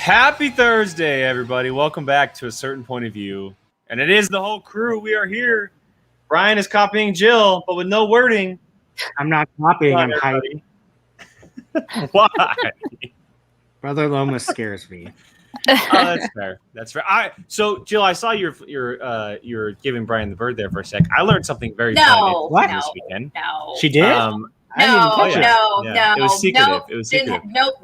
Happy Thursday, everybody. Welcome back to A Certain Point of View. And it is the whole crew. We are here. Brian is copying Jill, but with no wording. I'm not copying, I'm hiding. Why? Brother Lomis scares me. Oh, that's fair. That's fair. So, Jill, I saw you're giving Brian the bird there for a sec. I learned something very funny this weekend. No. She did? No. It was secretive. It was secretive. Nope.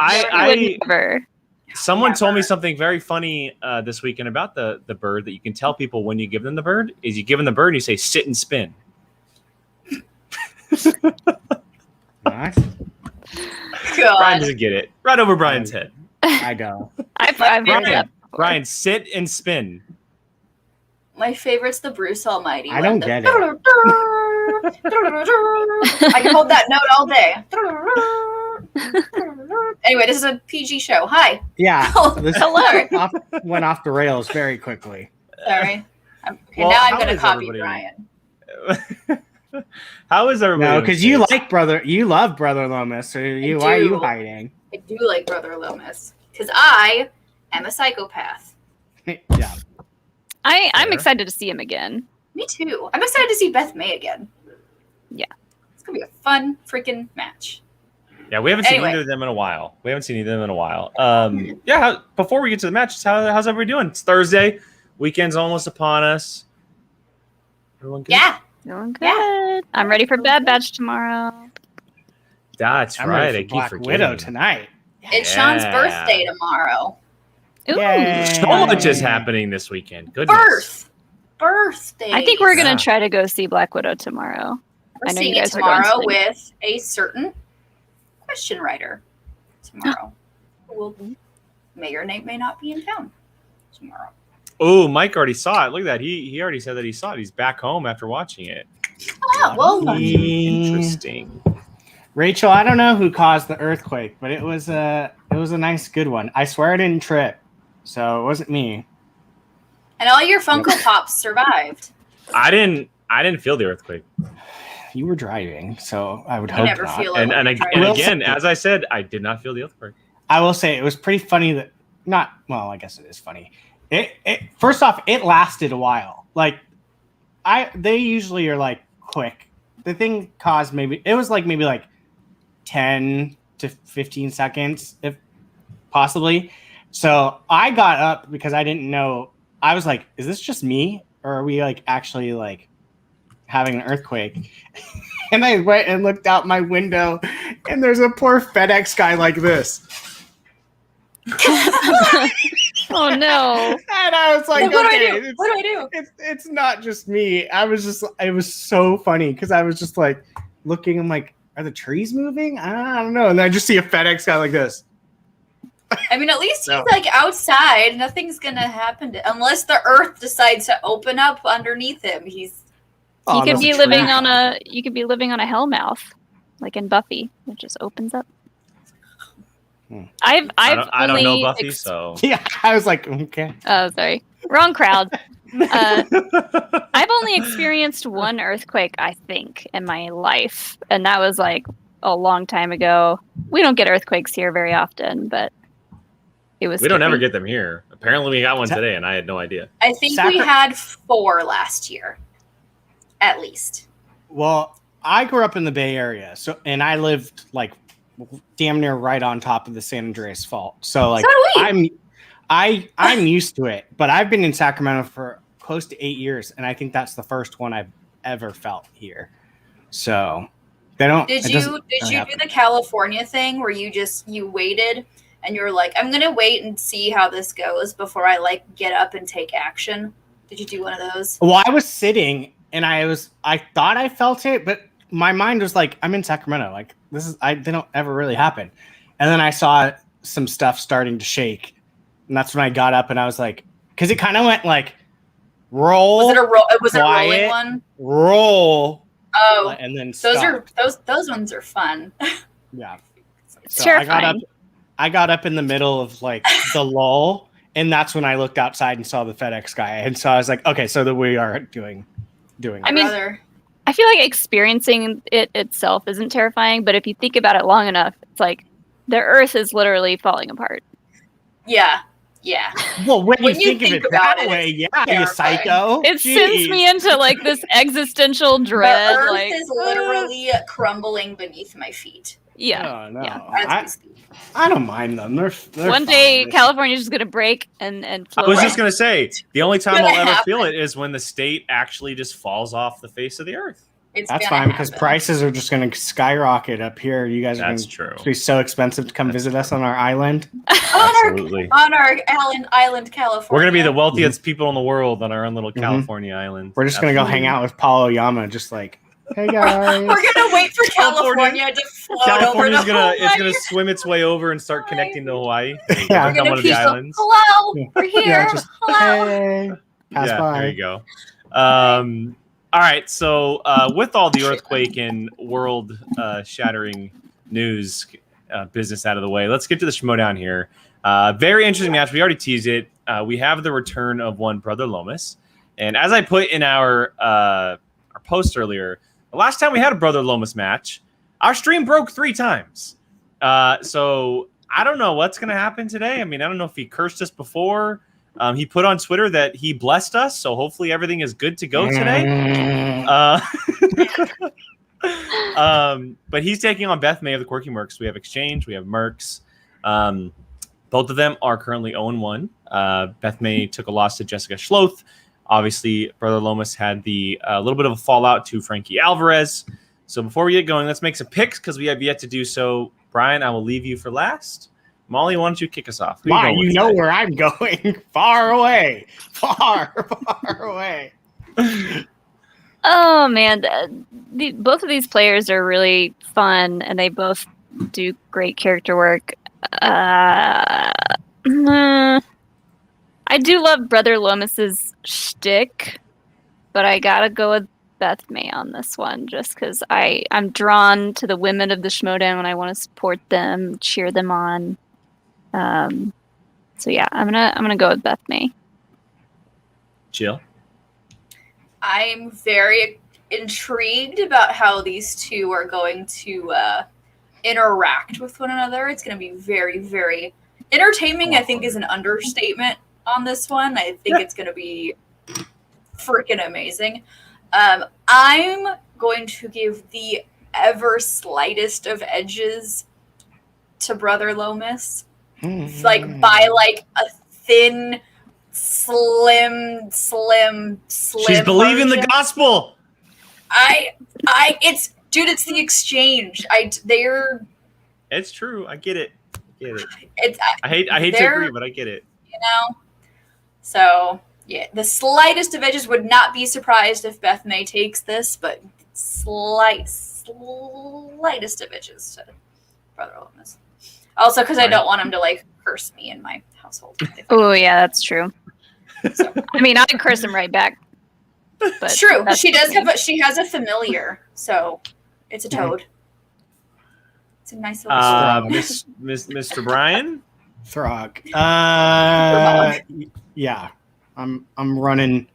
Someone told me something very funny this weekend about the bird that you can tell people when you give them the bird is you give them the bird and you say sit and spin. Nice. Brian doesn't get it. Right over Brian's head. I go. I've heard that before. Brian, sit and spin. My favorite's the Bruce Almighty. I don't get it. I can hold that note all day. Anyway, this is a PG show. Hi. Yeah. Hello. Went off the rails very quickly. Sorry. Now I'm going to copy Brian. How is everybody? No, because you love Brother Lomis. So why are you hiding? I do like Brother Lomis because I am a psychopath. Yeah. I'm excited to see him again. Me too. I'm excited to see Beth May again. Yeah. It's going to be a fun freaking match. Yeah, we haven't seen either of them in a while. Before we get to the match, how's everybody doing? It's Thursday. Weekend's almost upon us. Everyone good? Yeah. Doing good. Yeah. I'm ready for Bad Batch tomorrow. That's right. I keep Black forgetting. Widow tonight. It's Sean's birthday tomorrow. Ooh. So much is happening this weekend. Goodness. Birthday. I think we're going to try to go see Black Widow tomorrow. We're seeing it tomorrow with a certain question writer tomorrow. Who may or may not be in town tomorrow. Oh, Mike already saw it. Look at that. He already said that he saw it. He's back home after watching it. Oh, well, interesting. Rachel, I don't know who caused the earthquake, but it was a nice good one. I swear I didn't trip, so it wasn't me. And all your Funko Pops survived. I didn't feel the earthquake. You were driving, so I would hope never not. feel it. And again, as I said, I did not feel the earthquake. I will say it was pretty funny that I guess it is funny. It first off, it lasted a while. Like they usually are like quick. The thing caused maybe 10 to 15 seconds, if possibly. So I got up because I didn't know. I was like, is this just me? Or are we like actually like having an earthquake? And I went and looked out my window and there's a poor FedEx guy like this. Oh no. And I was like, what do I do? It's not just me. It was so funny because I was just like looking, I'm like, are the trees moving? I don't know. And I just see a FedEx guy like this. I mean, at least he's like outside. Nothing's gonna happen unless the earth decides to open up underneath him. You could be living on a hellmouth, like in Buffy, it just opens up. I don't know Buffy, so yeah, I was like, okay. Oh, sorry, wrong crowd. I've only experienced one earthquake, I think, in my life, and that was like a long time ago. We don't get earthquakes here very often, but it was. We don't ever get them here. Apparently, we got one today, and I had no idea. I think we had 4 last year, at least. Well, I grew up in the Bay Area, and I lived like damn near right on top of the San Andreas Fault. So like I'm used to it, but I've been in Sacramento for close to 8 years, and I think that's the first one I've ever felt here. So they don't. Did you do the California thing where you waited and you were like, I'm gonna wait and see how this goes before I like get up and take action? Did you do one of those? Well, I was sitting and I thought I felt it, but my mind was like, I'm in Sacramento. Like they don't ever really happen. And then I saw some stuff starting to shake. And that's when I got up and I was like, because it kind of went like roll. Was it a roll? Was it a rolling one? Roll. Oh, and then those ones are fun. Yeah. It's terrifying. I got up in the middle of like the lull, and that's when I looked outside and saw the FedEx guy. And so I was like, okay, so that we are doing it. I mean, I feel like experiencing it itself isn't terrifying, but if you think about it long enough, it's like the earth is literally falling apart. Yeah. Yeah. Well, when When you think of it about that it, way, yeah, you terrifying. psycho. It sends me into like this existential dread. The earth Like, is literally crumbling beneath my feet yeah, Oh, no. yeah. as we speak. I don't mind them. They're One fine. day, California's just gonna break and I float. was Right. just gonna say the only time gonna I'll ever happen. feel it is when the state actually just falls off the face of the earth. It's That's gonna fine because happen. prices are just going to skyrocket up here. You guys are going That's to true. be so expensive to come visit us on our island. Absolutely. on our island, California. We're gonna be the wealthiest people in the world on our own little Mhm. California island. We're just going to go hang out with Paul Oyama, just like, hey guys. We're gonna wait for California to float California's over the gonna it's Hawaii. gonna swim its way over and start connecting to Hawaii. Yeah. We're Become gonna one of the peace islands. Hello, we're here. Yeah, just, Hello. hey, pass Yeah, by. there you go. All right, so with all the earthquake and world shattering news business out of the way, let's get to the Schmoedown here. Very interesting match. We already teased it. We have the return of one brother Lomis, and as I put in our post earlier, the last time we had a brother Lomis match, our stream broke 3 times. So I don't know what's going to happen today. I mean, I don't know if he cursed us before. He put on Twitter that he blessed us, so hopefully everything is good to go today. But he's taking on Beth May of the Quirky Mercs. We have Exchange, we have Mercs. Both of them are currently 0-1. Beth May took a loss to Jessica Schloth. Obviously, Brother Lomis had the little bit of a fallout to Frankie Alvarez. So before we get going, let's make some picks because we have yet to do so. Brian, I will leave you for last. Molly, why don't you kick us off? Why? You know where I'm going. Far away. Far away. Oh man, both of these players are really fun, and they both do great character work. I do love Brother Lomis's shtick, but I gotta go with Beth May on this one, just because I'm drawn to the women of the Schmoedown and I want to support them, cheer them on. So yeah, I'm gonna go with Beth May. Jill? I'm very intrigued about how these two are going to interact with one another. It's going to be very, very entertaining. I think is an understatement on this one. I think it's going to be freaking amazing. I'm going to give the ever slightest of edges to Brother Lomis, like by like a thin, slim. She's believing the gospel. It's the Exchange. It's true. I get it. It's I hate to agree, but I get it. You know. So yeah, the slightest of edges. Would not be surprised if Beth May takes this, but slightest of edges to Brother Lomis. Also, because I don't want him to like curse me in my household. Oh yeah, that's true. So, I mean, I'd curse him right back. But true. She does have she has a familiar, so it's a toad. It's a nice little Mr. Brian? Throg. Yeah. I'm running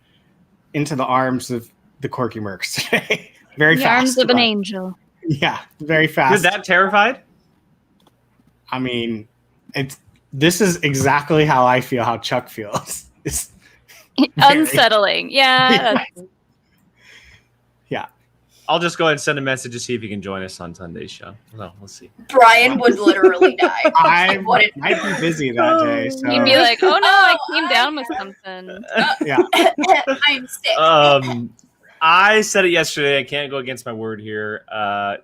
into the arms of the Quirky Mercs today. Very fast. The arms of an angel. Yeah, very fast. You're that terrified? I mean, this is exactly how I feel, how Chuck feels. It's unsettling. Yeah. Yeah. I'll just go ahead and send a message to see if he can join us on Sunday's show. No, we'll see. Brian would literally die. I might be busy that day. So. He'd be like, "Oh no, I came down with something." Yeah. I'm sick. I said it yesterday. I can't go against my word here.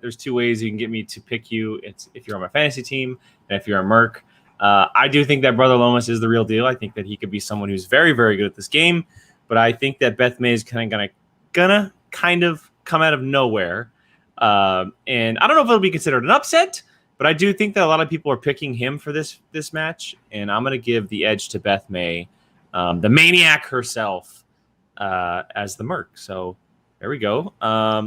There's 2 ways you can get me to pick you. It's if you're on my fantasy team and if you're a Merc. I do think that Brother Lomis is the real deal. I think that he could be someone who's very, very good at this game. But I think that Beth May is gonna kind of come out of nowhere. And I don't know if it'll be considered an upset, but I do think that a lot of people are picking him for this match. And I'm going to give the edge to Beth May, the maniac herself, as the Merc. So there we go.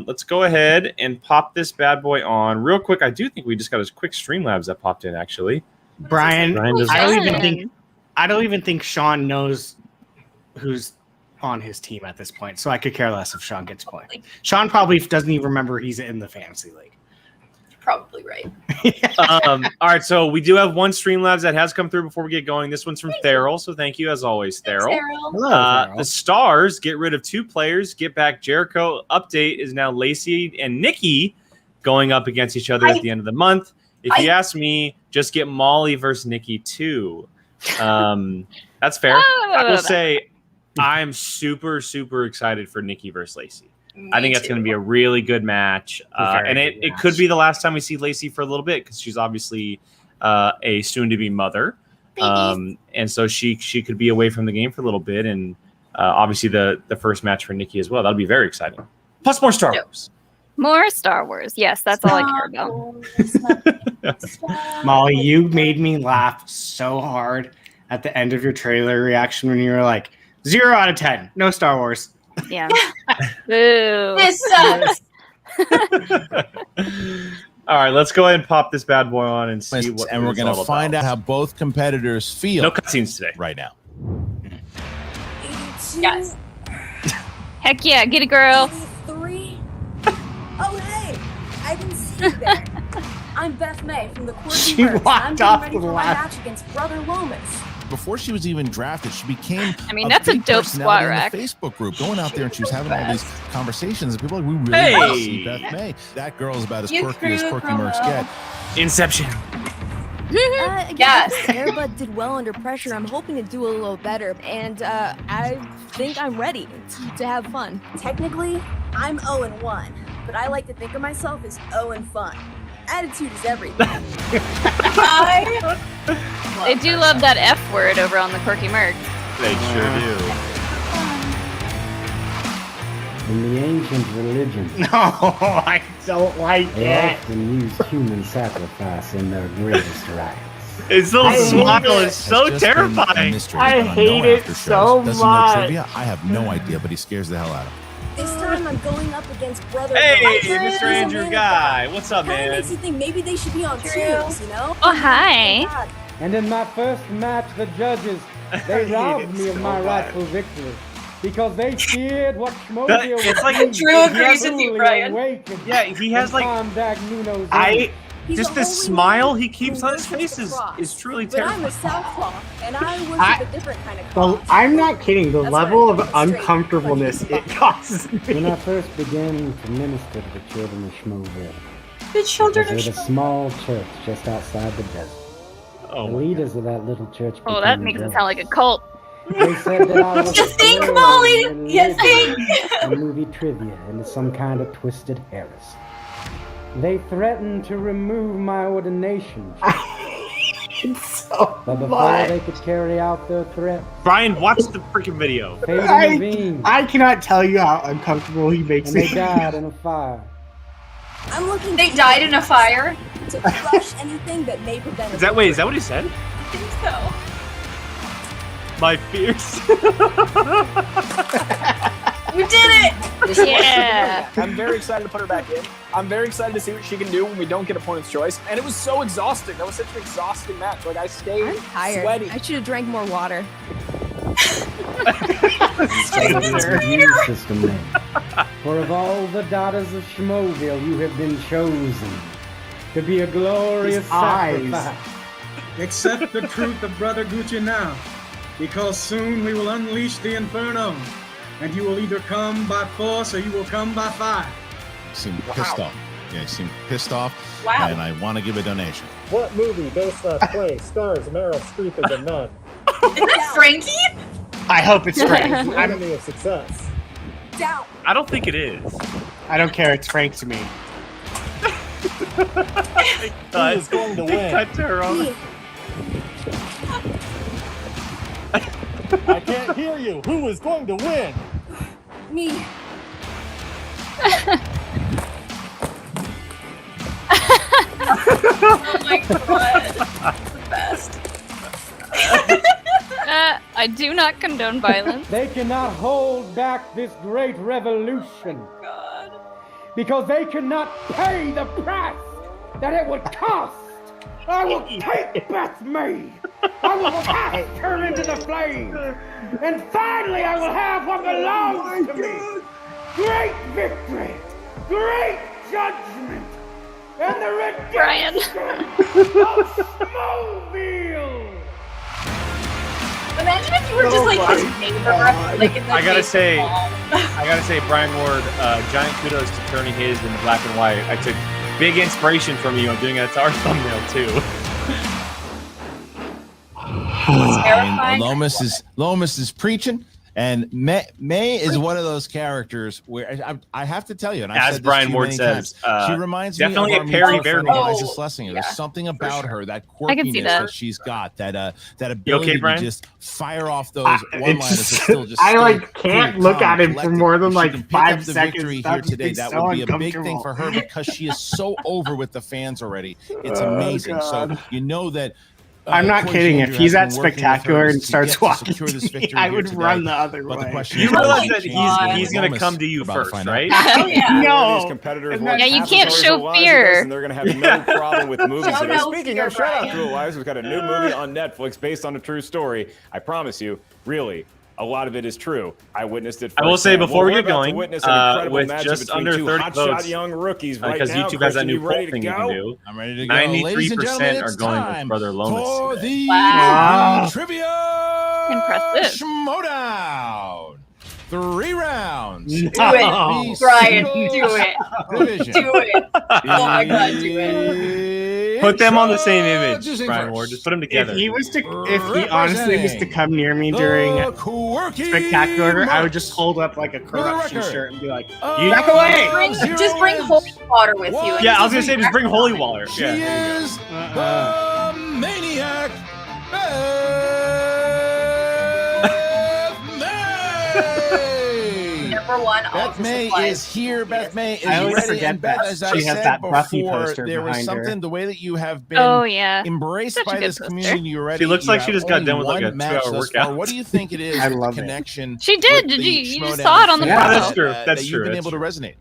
Let's go ahead and pop this bad boy on real quick. I do think we just got a quick Streamlabs that popped in, actually. Brian does I don't even think Sean knows who's on his team at this point, so I could care less if Sean gets playing. Sean probably doesn't even remember he's in the fantasy league. probably right. All right, so we do have one Streamlabs that has come through before we get going. This one's from Theral, so thank you as always, Theral. Hello, Theral. The Stars get rid of 2 players, get back Jericho. Update is now Lacey and Nikki going up against each other at the end of the month. If you ask me, just get Molly versus Nikki too. That's fair. I will say I'm super, super excited for Nikki versus Lacey. I think that's going to be a really good match. And it could be the last time we see Lacey for a little bit because she's obviously a soon-to-be mother. And so she could be away from the game for a little bit. And obviously the first match for Nikki as well. That'll be very exciting. Plus more Star Wars. More Star Wars. Yes, that's all I care about. Molly, you made me laugh so hard at the end of your trailer reaction when you were like, 0 out of 10. No Star Wars. Yeah. Boo. This sucks. All right, let's go ahead and pop this bad boy on and see what. And we're going to find out how both competitors feel. No cutscenes today. Right now. Yes. Heck yeah, get it, girl. 83. Oh, hey, I didn't see you there. I'm Beth May from the Quirky She Mercs, and I'm walked getting off ready with for a my laugh. match against Brother Lomis. Before she was even drafted, she became That's a big dope personality squat rack. in the Facebook group, going out there and she was having all these conversations. And people were like, we really want to see Beth May. That girl is about as You quirky as threw quirky the mercs promo. get. Inception. Yes. But did well under pressure. I'm hoping to do a little better, and I think I'm ready to have fun. Technically, I'm 0-1, but I like to think of myself as 0-fun. Attitude is everything. They do love that F word over on the Quirky Merc. They sure do. In the ancient religion, No, I don't like they it. often used human sacrifice in their greatest rites. His little I hate smile it. is so It's just been a terrifying. mystery. I He's gonna hate know it after shows. so Doesn't know much. trivia? I have no idea, but he scares the hell out of me. This time I'm going up against Brother Hey, Lomis. Mr. He's a Andrew man of Guy. God. What's up, Kinda man? makes you think maybe they should be on True. teams, you know? Oh, hi. God. And in my first match, the judges, they robbed me of my rightful victory because they feared what Schmoedown It's like would Drew do. agrees with you, Brian. Yeah, he has like He's just a this holy smile man he keeps who on his worships face the is cross. truly But I'm a terrifying. southpaw, and I worship I- a different kind of Well, cross. I'm not kidding. The That's level right. of uncomfortableness it causes When me. I first began to minister to the children of Schmoedown, The it children was of at a small church just outside the desert. Oh, The my leaders of that little church Oh, that became makes it jealous. sound like a cult. They said that I was You think, spreading Molly? religion You think? and movie trivia into some kind of twisted heresy. They threatened to remove my ordination, It's so but before much. they could carry out their threat, Brian, watch the freaking video. fate intervened, I cannot tell you how uncomfortable he makes and they me. died in a fire. I'm looking They died in a fire? to crush anything that may prevent Is that what he said? I think so. My fears. You did it! Yeah. I'm very excited to put her back in. I'm very excited to see what she can do when we don't get opponent's choice. And it was so exhausting. That was such an exhausting match. Like, I stayed I'm tired. sweaty. I should have drank more water. It's a new system name. For of all the daughters of Schmoeville, you have been chosen to be a glorious His eyes. sacrifice. Accept the truth of Brother Gucci now, because soon we will unleash the inferno, and you will either come by force or you will come by fire. He seemed pissed off. Yeah, he seemed pissed off. Wow. And I want to give a donation. What movie based on play stars Meryl Streep as a nun? Isn't that Frankie? I hope it's Frank. The enemy of success. Down. I don't think it is. I don't care. It's Frank to me. Who is going to win? Cut to her own. I can't hear you. Who is going to win? Me. Oh my god. That's the best. I do not condone violence. They cannot hold back this great revolution God. because they cannot pay the price that it would cost. I will take Beth May. I will cast her into the flame. And finally I will have what belongs to me. Great victory. Great judgment. and the Brian. redemption of Schmoedown. Imagine if you were just like his neighbor, like in the I gotta say, baseball. Brian Ward, giant kudos to turning his in black and white. I took big inspiration from you on doing it. It's our thumbnail too. Terrifying. Lomis is preaching, and May is one of those characters where I have to tell you, and I've As said this Brian to you Ward many says, times, she reminds me of definitely our a Perry mutual Bear friend voice. Eliza Schlesinger. Yeah, There's something about sure. her, that I can see quirkiness that. that she's got, that ability okay, to Brian? just fire off those one-liners. It's That still just I stay like can't cool, look calm, at him for collected. more than If she like can pick 5 up the seconds. victory That here would today, be that so would be a big thing uncomfortable. for her because she is so over with the fans already. It's Oh, amazing. So God. you know that. I'm not Corey kidding. Andrew If he's has at been working with Spectacular her and to starts get to walking secure this to me, victory I here would today. run the other But the way. question You is, realize how that much he's gonna come to you We're about first, find out. right? Hell yeah. No. These competitors And want that- Yeah, you half can't as show hard as fear. Eliza does, and they're going to have no problem with movies Shout today. out Speaking fear, of, shout out Brian. to Eliza. We've got a new movie on Netflix based on a true story. I promise you, really, a lot of it is true. I witnessed it. I will say firsthand. before we We're get about to going, witness an incredible with matchup just between under two 30 hotshot votes, young rookies right because now. YouTube has that Christian, new you poll ready to thing you can go? do. I'm ready to go. Ladies and 93% gentlemen, are it's going with time Brother Lomis for today. the Wow. trivia Impressive. Schmoedown. 3 rounds. Do it, The Brian. singles Do it. division. Do it. Oh my God, do it. Put them on the same Introducing image, Brian first. Ward. Just put them If together. he honestly was to come near me during The quirky Spectacular, I would Marks. just hold up like a corruption record. shirt and be like, You- back away! Just bring holy water with you. and Yeah, I was just gonna say just bring holy water. She Yeah, there you go. is the maniac. Beth May. Number one. Beth May is here. Beth May is I always ready. forget And Beth, that as I she has said that Buffy before, poster there was behind her. something, the way that you have been Oh yeah. embraced Such a by good this poster. community already. She looks You like have she just got only done with, like, one a match 2-hour thus far. workout. What do you think it is I the love it. connection? She did. with Did the you just Schmoedown saw it on the fans Yeah, that's true. that That's you've true. been That's able to true. resonate?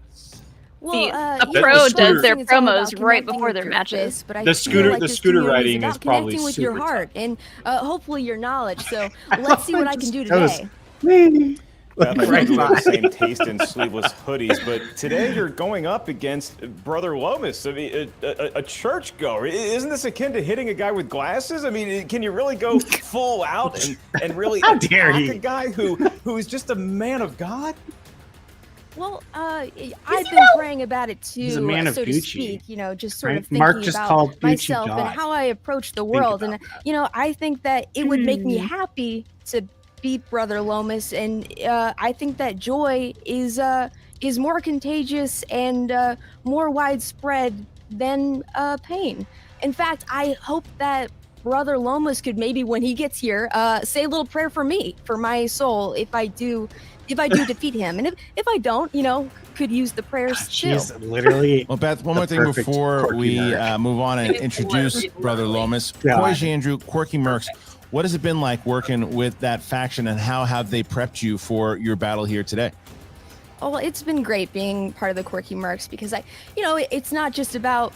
See, Well, a you pro know, does their it's all about promos right connecting before with their your matches. fist, but I The feel scooter- like the this scooter community riding is about probably connecting with your super heart and hopefully your knowledge. So let's see what I can do That was- today. Beth, I Right know we have the by. same taste in sleeveless hoodies, but today you're going up against Brother Lomis, I mean, a churchgoer. Isn't this akin to hitting a guy with glasses? I mean, can you really go full out and really How dare attack he. a guy who is just a man of God? Well, I've been praying about it too, He's a man of so to Gucci. speak. You know, just sort Right? of thinking Mark just about called Gucci myself and God. how I approach the world, and you know, I think that it would make me happy to beat Brother Lomis, and I think that joy is more contagious and more widespread than pain. In fact, I hope that Brother Lomis could maybe, when he gets here, say a little prayer for me, for my soul, if I do defeat him, and if I don't, you know, could use the prayers too. She's literally. Well, Beth, one the more thing perfect before quirky we nerd. move on and introduce Brother Lomis. God. Coy Andrew, Quirky Mercs, what has it been like working with that faction, and how have they prepped you for your battle here today? Oh, well, it's been great being part of the Quirky Mercs because it's not just about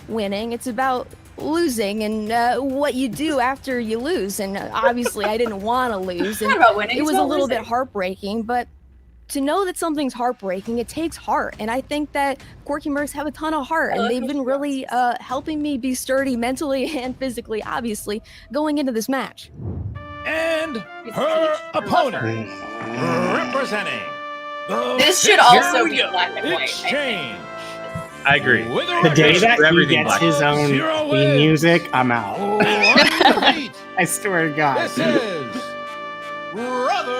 winning; it's about losing and what you do after you lose. And obviously, I didn't want to lose, and Not about winning, it it's was a about little losing. bit heartbreaking. But to know that something's heartbreaking, it takes heart, and I think that Quirky Mercs have a ton of heart, and they've been really helping me be sturdy mentally and physically, obviously, going into this match. And her opponent, representing the This should also be black and white. I think. Exchange. I agree. With a The day record that For he everything gets black. his own Zero theme wins. music, I'm out. on defeat, I swear to God. this is Brother.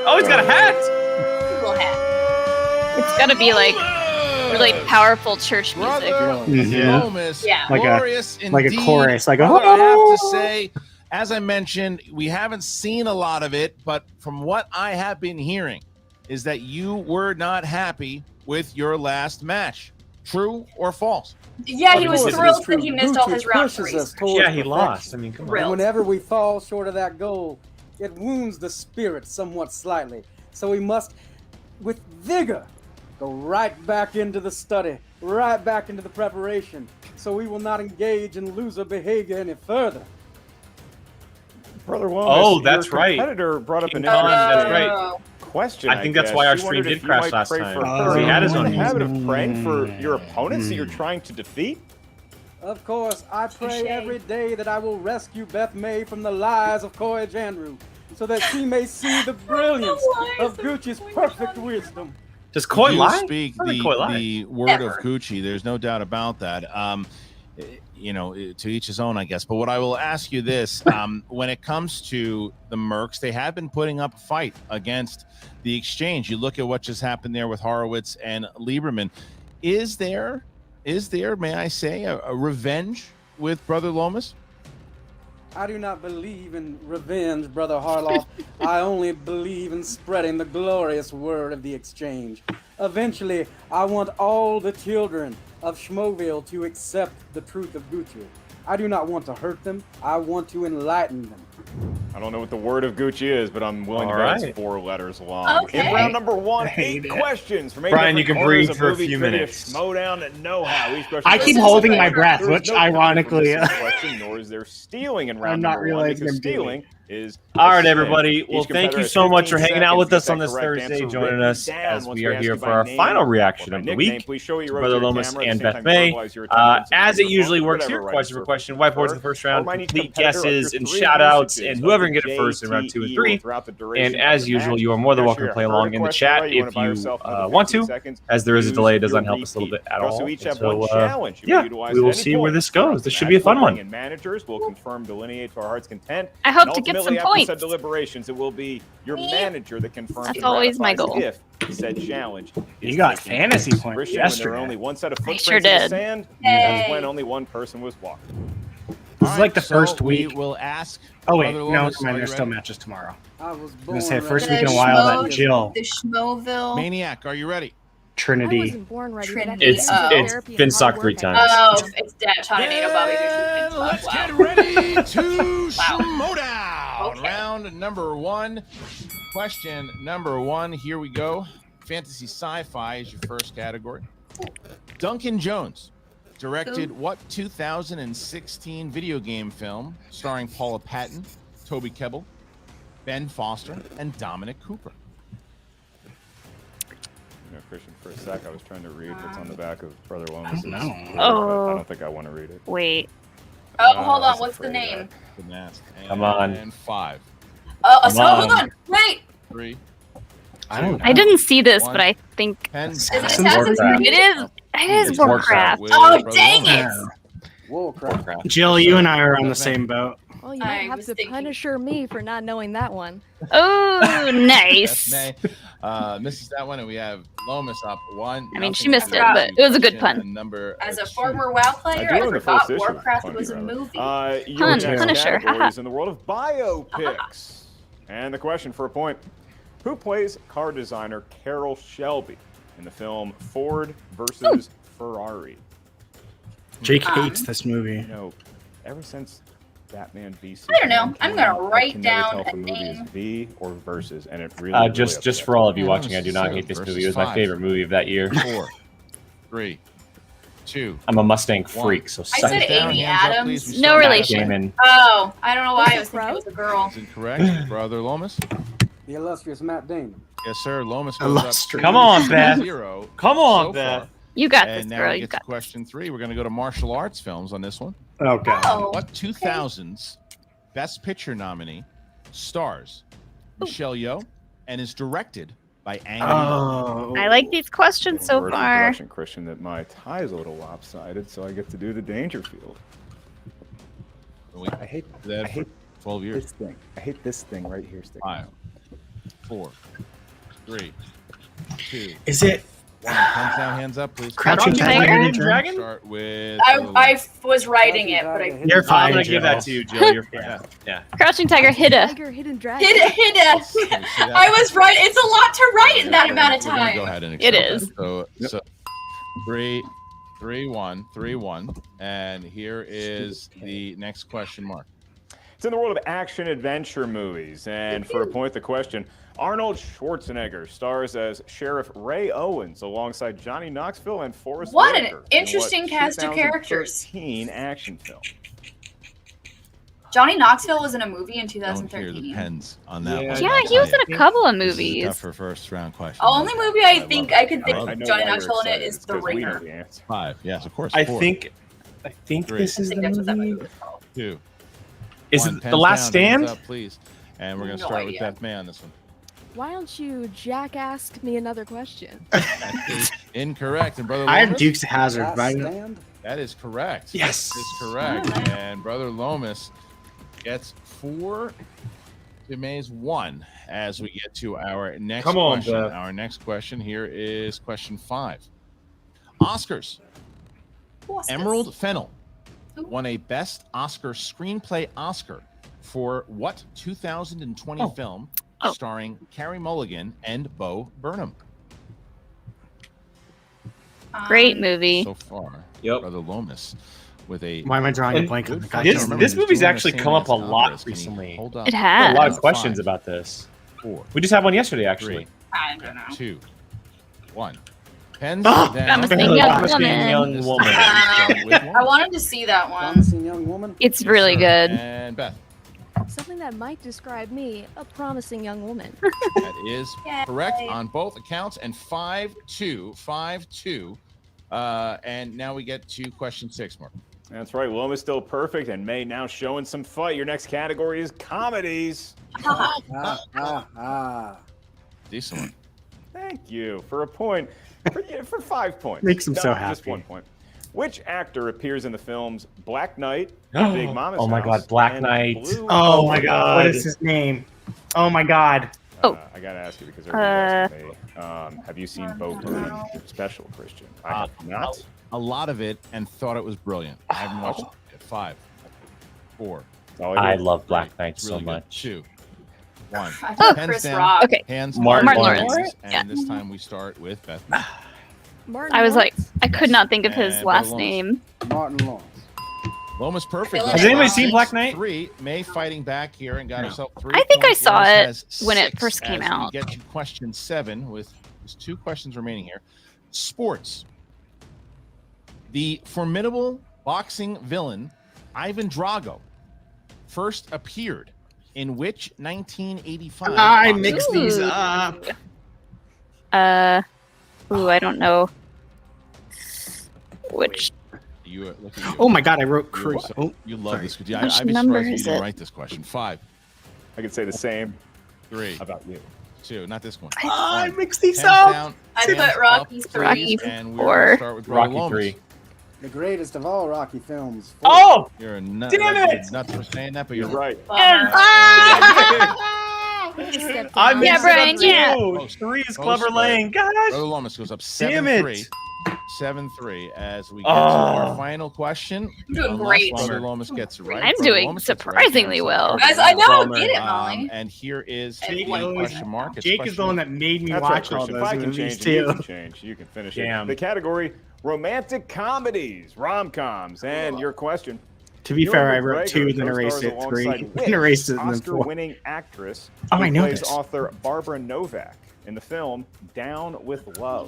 Oh, he's got a hat. Cool hat. It's gotta be like really powerful church music. Brother Mhm. Lomis, Yeah. Like a- glorious like a indeed. chorus, like a- Brother, I have to say, as I mentioned, we haven't seen a lot of it, but from what I have been hearing, is that you were not happy with your last match. True or false? Yeah, he Of was course, thrilled it's that true. he missed all his Gucci round pushes threes. us towards Yeah, he perfection. lost. I mean, come on. Real. And whenever we fall short of that goal, it wounds the spirit somewhat slightly. So we must, with vigor, go right back into the study, right back into the preparation, so we will not engage in loser behavior any further. Brother Lomis, Oh, that's your right. competitor brought up an King Kong, interesting that's right. Oh. question. I think that's why our She stream wondered did if you crash might last pray time. for So her. he had his Are you own in the habit music. of praying for your opponents that you're trying to defeat? Of course, I pray Touche. every day that I will rescue Beth May from the lies of Coy Janru, so that she may see the brilliance of Gucci's perfect wisdom. Does Coy You lie? speak I don't think Coy lies. the word of Gucci. There's no doubt about that. You know, to each his own, I guess. But what I will ask you this: when it comes to the Mercs, they have been putting up a fight against the exchange. You look at what just happened there with Horowitz and Lieberman. Is there, may I say, a revenge with Brother Lomas? I do not believe in revenge, Brother Harloff. I only believe in spreading the glorious word of the exchange. Eventually, I want all the children of Schmoeville to accept the truth of Gucci. I do not want to hurt them. I want to enlighten them. I don't know what the word of Gucci is, but I'm willing to All bet right. it's 4 letters long. Okay. In round number 1, 8 questions from 8 Brian, you different can corners breathe of for a movie few trivia, minutes. Schmoedown and know-how. Each question I is keep a holding my fact. breath, There is which no penalty from ironically- missing a question, nor is there stealing in round I'm not number 1, realizing because I'm doing stealing is All right, a sin. everybody. Each Well, thank competitor you has so much for 15 hanging out with seconds us to on get this the correct Thursday, answer joining written us down. as Once we are ask here you for by our name final or reaction by of the nickname, week. please show what you wrote Brother to your Lomis camera at and the same Beth time May. verbalize your attendance and As it microphone. usually works Whatever here, rights question for or question, prefer. whiteboards in the first round, Remind each complete competitor of your guesses and 3 shout outs, usages and of whoever the can get it first in round 2 and JTE 3. throughout the duration And of as the usual, match. you are more than Make welcome sure to play you heard along a in the question chat right. You wanna if buy you yourself another want 15 to, seconds. as there is a Use delay. It your doesn't help us a little repeat. bit at You also all. each And have one so, challenge you may yeah, utilize we at will any see where point this throughout goes. the This should match. be a fun Booking one. And managers will confirm, delineate to our heart's content. I hope And to get some ultimately, after points. said deliberations, it will be your manager that confirms That's and always my ratifies goal. if said challenge is You got taking fantasy place. points Christian, when there were yesterday. only one set of I footprints sure in the did. sand, Yay. that's when only one person was walking. This is like the so first we week. will ask. Oh wait, Brother no, Lomas, come on, are you there's still ready? matches tomorrow. I was I'm born gonna say ready. first The week in a while that Schmo- Jill The Schmoeville. Maniac, are you ready? I Trinity. wasn't born ready. but I Trinity. think It's therapy and been hard sucked work 3 I times. Oh, can it's Dad Toninato Bobby And Fischer. let's Wow. get ready to Wow. Schmoedown. Okay. Round number 1. Question number 1. Here we go. Fantasy sci-fi is your first category. Duncan Jones directed what 2016 video game film starring Paula Patton, Toby Kebbell, Ben Foster, and Dominic Cooper? You know, Christian, for a sec, I was trying to read what's on the back of Brother Lomas. know. I don't think I want to read it. Wait. Oh, hold I on. was What's the afraid of name? The mask. Come on. And 5, Oh, so hold on. on. Wait. 3. I don't know. I didn't see this, One. but I think 10. Is it Assassin's Assassin's Warcraft. Creed? it is. It is It's Warcraft. Oh, dang it. Warcraft. Jill, you and I are on the same boat. Well, you I might have was to thinking- Punisher me for not knowing that one. Oh, nice. Misses that one, and we have Lomis up 1. I mean, she Nothing missed to it, do. but it was a good Question pun. Number As a 2. former WoW player, do I own the forgot first issue. Warcraft Funny, was a rather. movie. Your Pun, next Punisher, category haha. is in the world of biopics. And the question for a point: who plays car designer Carroll Shelby in the film Ford versus Ferrari? Jake hates this movie. You know, ever since Batman v I don't know. I'm gonna I write can never down tell if a a movie is name. V or versus, and it really, Just for all of you Yeah, watching, I do not seven hate this versus movie. It was my 5. favorite movie of that year. 4, 3, 2. I'm a Mustang freak, so I suck said it. down, Amy hands up, Adams. please. We No start with relation. Damon. Oh, I don't know why I was thinking it was a girl. Is incorrect, Brother Lomis? The illustrious Matt Damon. Yes, sir. Lomis goes up Illustrious. Come on, Beth. 0 Come on, so Beth. far. You got this, And now girl. we You get to got this. question 3. We're going to go to martial arts films on this one. Oh god. Oh, What 2000s Best Picture nominee stars Michelle Yeoh and is directed by Ang Lee? Oh. I like these questions so Word of far. introduction, Christian, that my tie is a little lopsided, so I get to do the Dangerfield. I hate that. I hate 12 years. this thing. I hate this thing right here. Stick. 5, 4, 3, 2. Is it 1. Thumbs down, hands up, please. Crouching Tiger, Tiger? Dragon? Start with. I was writing it, but I You're I'm fine, gonna give that Jill. to you, Jill. You're fine. Yeah. Crouching Tiger, Hidda. Tiger, Hidden Dragon. hit it. I was right. It's a lot to write in that amount of We're gonna go time. ahead and It accept is. that. So 3-1, and here is the next question mark. It's in the world of action adventure movies, and for a point, the question: Arnold Schwarzenegger stars as Sheriff Ray Owens alongside Johnny Knoxville and Forrest What an Whitaker in interesting cast of characters. 2013 action film. Johnny Knoxville was in a movie in Don't hear the 2013. pens on that Yeah. one. Yeah, he was in a couple of This is a movies. tougher first round question. The only movie I think I could think I of know Johnny why you're Knoxville in it excited. is It's The 'cause we know Ringer. the answer. 5. Yes, of course. I 4, think Three. this I is think the that's what that movie movie. was called. 2. Is 1. it The Pens Last down, hands Stand? up, please. And we're going to No start with idea. Beth May on this one. Why don't you ask me another question? That is incorrect. And Brother I have Lomas? Dukes of Hazzard. Last but I know- stand. That is correct. Yes. That is correct. Oh, nice. And Brother Lomis gets 4 to May's 1 as we get to our next Come on, question. Beth. Our next question here is question 5. Oscars. Who was this? Emerald Fennell Ooh. won a Best Oscar Screenplay Oscar for what 2020 film Oh. starring Carey Mulligan and Bo Burnham? Great movie. So far, Yep. Brother Lomis with a Why am I drawing a And blank on the Good guy? fight. I This can't remember. this movie's Doing the actually same come up as a lot Alvarez. Can you recently. hold up? It A has. lot of 5, questions about this. 4, We just had one yesterday, actually. 3, I don't know. 2, 1. Pens Oh, down. Promising Young Promising Woman. Young This Woman. time we start with I Lomis. wanted to see that one. Promising young woman. It's really good. And Beth, Something that might describe me, a promising young woman. that is Yay. correct on both accounts. And 5-2, 5-2. And now we get to question 6, Mark. That's right. Lomis still perfect, and May now showing some fight. Your next category is comedies. Decent one. Thank you for a point. For 5 points. Makes him so Just happy. 1 point. Which actor appears in the films Black Knight, Big Mama's Oh my House, God, Black and Knight. Blue Oh my Velvet? god. What is his name? Oh my god. Oh. I gotta ask you because everybody's asking me. Have you seen Bo Burnham special, Christian? I have not. A lot of it and thought it was brilliant. I haven't watched it yet. 5, 4. That's all I hear. love Black Three. Knight It's so really good. much. 2, 1. I thought Hands Chris down. Rock. Okay. Hands Martin down. Lawrence. And Yeah. this time we start with Beth. Martin I was like, Lawrence? I could not think of his And last Lomis. name. Martin Lawrence. Lomis perfect. Has That's anybody five, seen Black Knight? 3. May fighting back here and got herself 3. I think I points. saw Lomis it has when it 6 first came as out. We get to question 7 with there's 2 questions remaining here. Sports. The formidable boxing villain Ivan Drago first appeared in which 1985? I boxing mixed movie? these up. I don't know. Which You look at you. Oh my god, I wrote You- Chris. Oh, You love sorry. this. I'd be Which surprised number if you is didn't it? write this question. 5, I could say the same 3, about you. 2. Not this one. I One. mixed these Hands up. down, I hands put up, Rocky Rocky 3, and we're 4. gonna start with Brother Rocky Lomis. 3. The greatest of all Rocky films. Oh! You're a nut. Damn it! Not for saying that, but You're you're right. Bummer. Step I down. mixed Yeah, Brian, it up too. yeah. 3 is Post Clever spread. Lane. Gosh. Brother Lomis goes up Damn 7-3. it. 7-3 as we get to our final question. I'm doing Unless great. Brother Lomis gets it right. I'm Brother doing Lomis gets it right. surprisingly well. Guys, I know I Bummer. get it, Molly. And here is Jake the always- question mark. It's Jake is the question one that made me That's right, watch all Christian. If those I can movies change it, you too. can change. You can finish Damn. it. The category, romantic comedies, rom-coms. And your question. To be Ewan fair, I wrote McGregor 2, then erased co-stars it 3, alongside then erased it, and then 4. Oscar-winning actress Oh, who I know plays this. author Barbara Novak in the film Down with Love.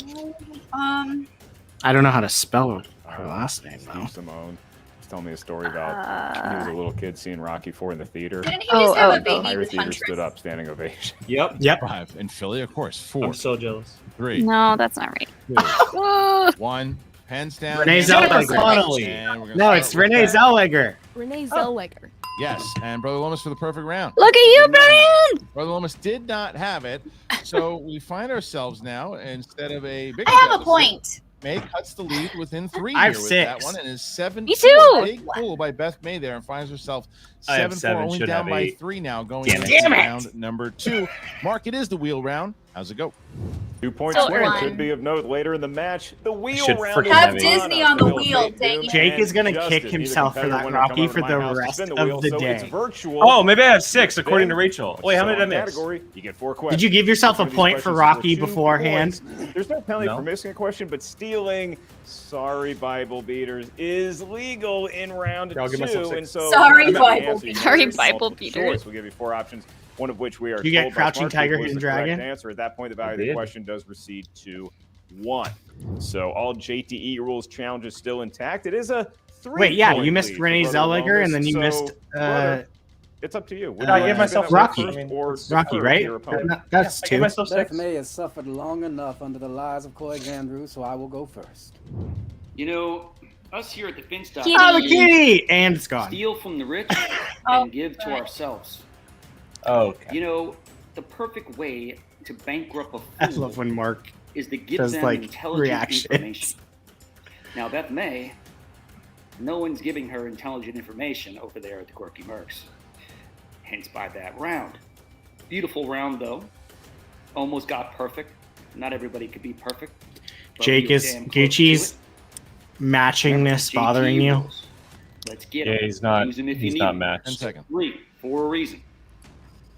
I don't know how to spell her last name though. Steve Simone. He's telling me a story about he was a little kid seeing Rocky 4 in the theater. Didn't he just have a baby Entire with theater Huntress? stood up, standing ovation. Yep. 5 in Philly, of course. 4, I'm so jealous. 3, No, that's not right. 2, Oh, 1. Hands down. Renee hands down. Zellweger. Connolly. And we're gonna No, start it's with Renee Beth. Zellweger. Renee Zellweger. Yes, and Brother Lomis for the perfect round. look at you, Brian! Brother Lomis did not have it, so we find ourselves now instead of a big. I have a point. May cuts the lead within 3 I have here with 6. that one, and is 7. Me too. Big pull by Beth May there, and finds herself I have 7-4, 7, only should down have by 8. 3 now, going Damn into it. round number 2. Mark, it is the wheel round. How's it go? 2 points So win one. could be of note later in the match. The wheel Should round. freaking is Have have Disney on on the Bill wheel, Doom dang it. Jake is gonna and kick Justin. himself Neither for that competitor Rocky wanna for come the over to my house to rest spin of wheel, the so it's day. virtual. Oh, maybe I have 6 according to Then, Rachel. Wait, how many did I miss? Category, you get 4 questions. Did you give yourself a Each of these point for questions is Rocky worth 2 beforehand? points. There's no penalty No. for missing a question, but stealing, sorry, Bible beaters, is legal in round Here, I'll give myself 2. 6. And so, Sorry, I'm not Bible answering beaters. Sorry, yours. Bible Multiple beaters. choice. We'll give you 4 options, one of which we are Do you get told by Crouching smart Tiger, people is Hidden the correct Dragon? answer. At that point, the value of the did. question does recede to 1. So all JTE rules challenges still intact. It is a Wait, yeah, you missed lead for Renee Brother Zellweger, Lomis, and then you so, missed. brother, it's up to you. Would I you give like to myself go Rocky. first or Rocky, defer to right? your opponent? That's I give two. myself Beth 6. May has suffered long enough under the lies of Coy Andrews, so I will go first. You know, us here at the Finstock Oh, the kitty! And it's gone. steal from the rich Oh, and give to right. ourselves. Okay. You know, the perfect way to bankrupt a I fool love when Mark is to give does them like intelligent reactions. information. Now, Beth May, no one's giving her intelligent information over there at the Quirky Mercs. Hence by that round. Beautiful round, though. Almost got perfect. Not everybody could be perfect. but Jake we were is damn close to Gucci's it. matchingness JT bothering you. rules. Let's get him. Yeah, he's not. Use him if you He's need not him. 10 matched. seconds. 3 for a reason.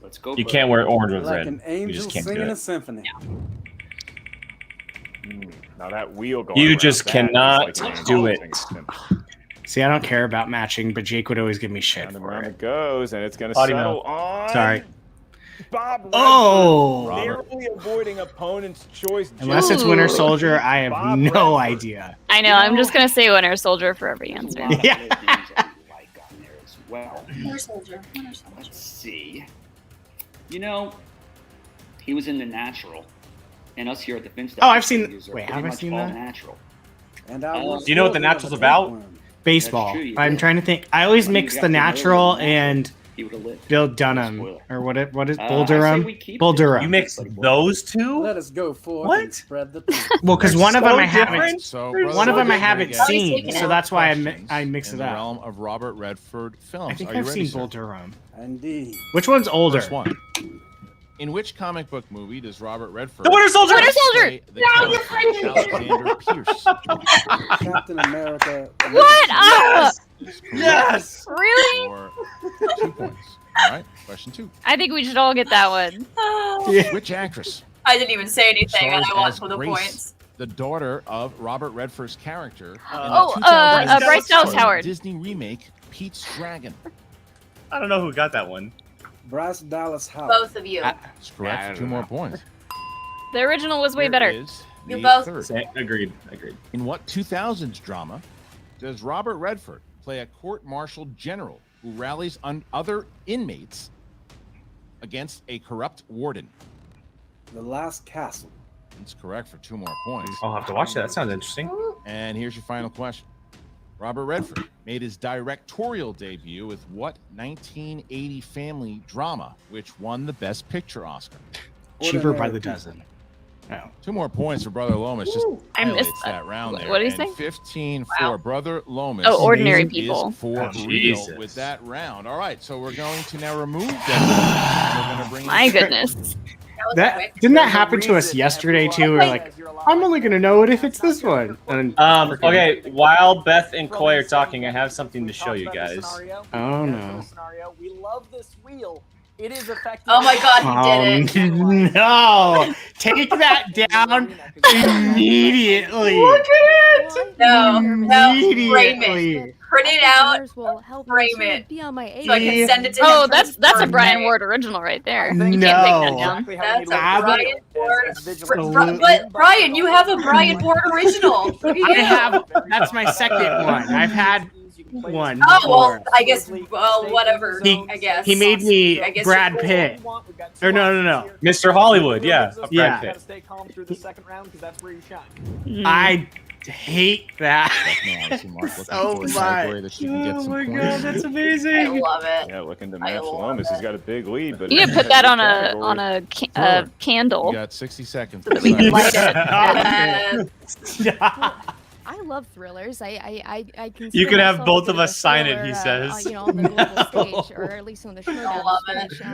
Let's go. You brother. can't wear orange with Like red. an You angel just can't do singing a it. symphony. Now that wheel going You around, just that is cannot like an do angel it. singing symphony. See, I don't care about matching, but Jake would always give me shit Round and for round it. it goes, and it's going to Potty settle mouth. on Sorry. Bob Redford, Oh! narrowly avoiding opponent's choice. Unless it's Ooh. Winter Soldier, I have Bob no Redford. idea. I know. I'm just gonna say Winter Soldier for every There's answer. a lot of Yeah. other names that we like on there as well. Winter Soldier. Winter Soldier. Let's see. You know, he was in The Natural, and us here at the Finstock Oh, I've seen- Studios are wait, pretty have I much seen all that? natural. And I will Do you know what The still have Natural's a about? tapeworm. Baseball. That's true, you I'm did. trying to think. I always Well, mix you the got to natural marry the and He would have lived. Bill Dunham. Spoiler. Or what is I Bull say Durham? we keep Bull it. Durham. You mix those two? Let us go forth What? and spread the truth. Well, because They're one of them so I haven't. different. So, They're brother, One of them I we're gonna haven't get Oh, he's seen, taking so it. that's why questions I mix in it the up. realm of Robert Redford films. I think Are you I've ready, seen sir? Bull Durham. Indeed. Which one's older? First one. In which comic book movie does Robert Redford The Winter Soldier! Winter Soldier! play the character Alexander Pierce? Captain America. What? Ah! Yes! Really? For 2 points. All right. Question 2. I think we should all get that one. Yeah. Which actress, I didn't even say anything, and I Stars want as for the Grace. points. the daughter of Robert Redford's character, in Oh, the 2006 Bryce Dallas Howard. Disney remake Pete's Dragon? I don't know who got that one. Bryce Dallas Howard. Both of you. That's correct. I For don't 2 more know. points. The original was way Here better. is You the both- third. Agreed. In what 2000s drama does Robert Redford play a court-martialed general who rallies on other inmates against a corrupt warden? The Last Castle. That's correct for 2 more points. I'll have to watch that. That sounds interesting. And here's your final question. Robert Redford made his directorial debut with what 1980 family drama, which won the Best Picture Oscar? Cheaper by Ordinary the People. dozen. No. 2 more points for Brother Lomis. Just I missed highlights that. that round there. What did he And say? 15 Wow. for Brother Lomis. Oh, Ordinary is People. For Oh, real Jesus. with that round. All right, so we're going to now remove that. We're going to bring My goodness. was That quick. didn't that There's a happen to us reason yesterday everyone too? We're says like, you're allowed I'm only gonna know it if it's this one. And Okay, while Beth and Coy are talking, I have something to show you guys. Oh, no. Scenario. We love this wheel. It is effective. Oh my god, he did it. No, take that down immediately. Look at it! No, frame it. Immediately. Print it out. Will help frame me it. Be on my So I can send it to him. Oh, for his that's a birthday. Brian Ward original right there. You No. can't take that down. That's a Ab- Brian Ward. Absolutely. But Brian, you have a Brian Ward original. Look at I you. have. That's my second one. I've had one. Oh well, before. I guess. Well, whatever. I guess He made me I guess Brad you're- Pitt. Or no. Mr. Hollywood, yeah, of Brad Yeah. Pitt. Stay calm through the second round because that's where you shine. Mm. I hate that Now, I see Mark looking so for a category that she can get Oh some my points. god, that's I amazing. love it. Yeah, looking to I match love Lomis. it. He's got a big lead, but You need to put that on a candle. You got 60 seconds. So that we can light it. I love thrillers. I You could have consider both myself of a us sign it, thriller, he says. You know, on the global stage, or at least on the Schmoedown love it. stage.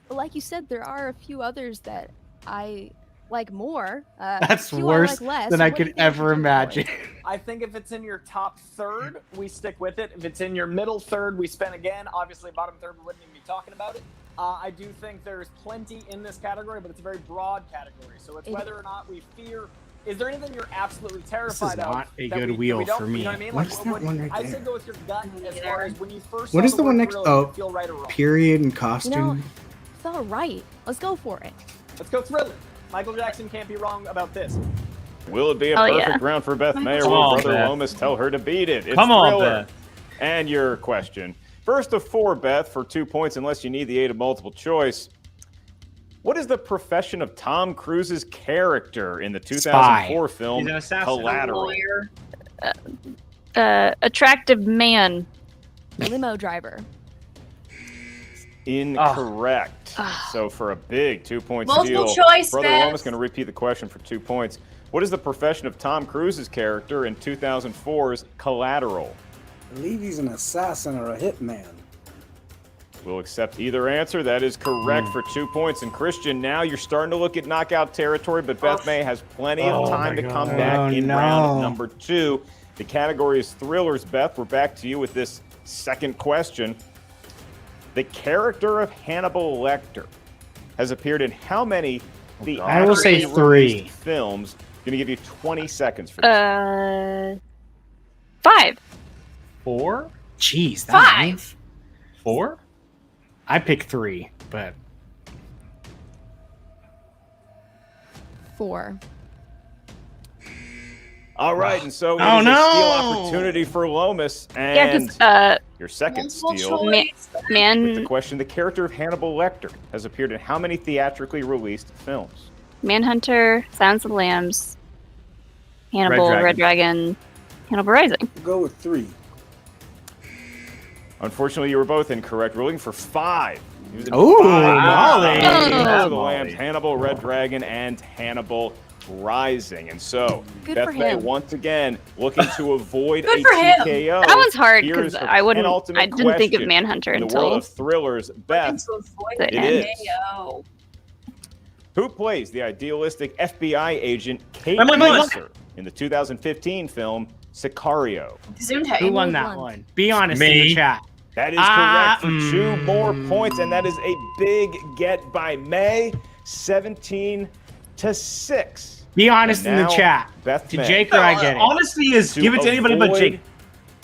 But like you said, there are a few others that I like more. That's a few worse I like less. than I What do you could think I should ever do for it? imagine. I think if it's in your top third, we stick with it. If it's in your middle third, we spin again. Obviously, bottom third, we wouldn't even be talking about it. I do think there's plenty in this category, but it's a very broad category. So it's whether or not we fear. Is there anything you're absolutely terrified of? not a that good we wheel don't- for You me. know what I mean? What's that one right I say there? go with your gut as far as when you first. What saw is the one word next? thriller, Oh, did it feel right or wrong? period and You know, costume. felt right. Let's go for it. Let's go thriller. Michael Jackson can't be wrong about this. Will it be a Oh, perfect yeah. round for Beth May, or Come will on, Brother Beth. Lomis tell her to beat it? It's Come on, Thriller. Beth. And your question. First of 4, Beth, for 2 points, unless you need the aid of multiple choice. What is the profession of Tom Cruise's character in the 2004 film He's an assassin. Collateral? Lawyer. Attractive man. Limo driver. Incorrect. So for a big 2-point Multiple steal, choice, Brother Beth. Lomis is going to repeat the question for 2 points. What is the profession of Tom Cruise's character in 2004's Collateral? I believe he's an assassin or a hitman. We'll accept either answer. That is correct for 2 points. And Christian, now you're starting to look at knockout territory, but Beth May has plenty of time to come back in round number 2. The category is thrillers. Beth, we're back to you with this second question. The character of Hannibal Lecter has appeared in how many I will say theatrically 3. released films? I'm going to give you 20 seconds for this. 5. 4? Jeez, that many? 5. 4? I picked 3, but 4. All right, and so it Oh, is a steal no! opportunity for Lomis. Yeah, And because your second Multiple steal. choice. With the Man, question, the character of Hannibal Lecter has appeared in how many theatrically released films? Manhunter, Silence of the Lambs, Hannibal, Red Dragon, Hannibal Rising. We'll go with 3. Unfortunately, you were both incorrect. We're looking for 5. He was in Ooh, 5 Molly. Silence of the Molly. Lambs, Hannibal, Red Dragon, and Hannibal Rising. And so, Good Beth for May, him. once again, looking to avoid Good a for him. TKO. That one's hard Here because is her I penultimate didn't think of question Manhunter in the world until. of thrillers. Beth, To avoid It an is. MAO. who plays the idealistic FBI agent Kate Emily Blunt. Mercer in the 2015 film Sicario? Gesundheit. who won that Blunt. one? Be honest in Me. the chat. That is correct for 2 more points, and that is a big get by May, 17-6. Be honest And in the now, chat. Beth To May. Jake or I get it. Honesty is give it to anybody but avoid Jake.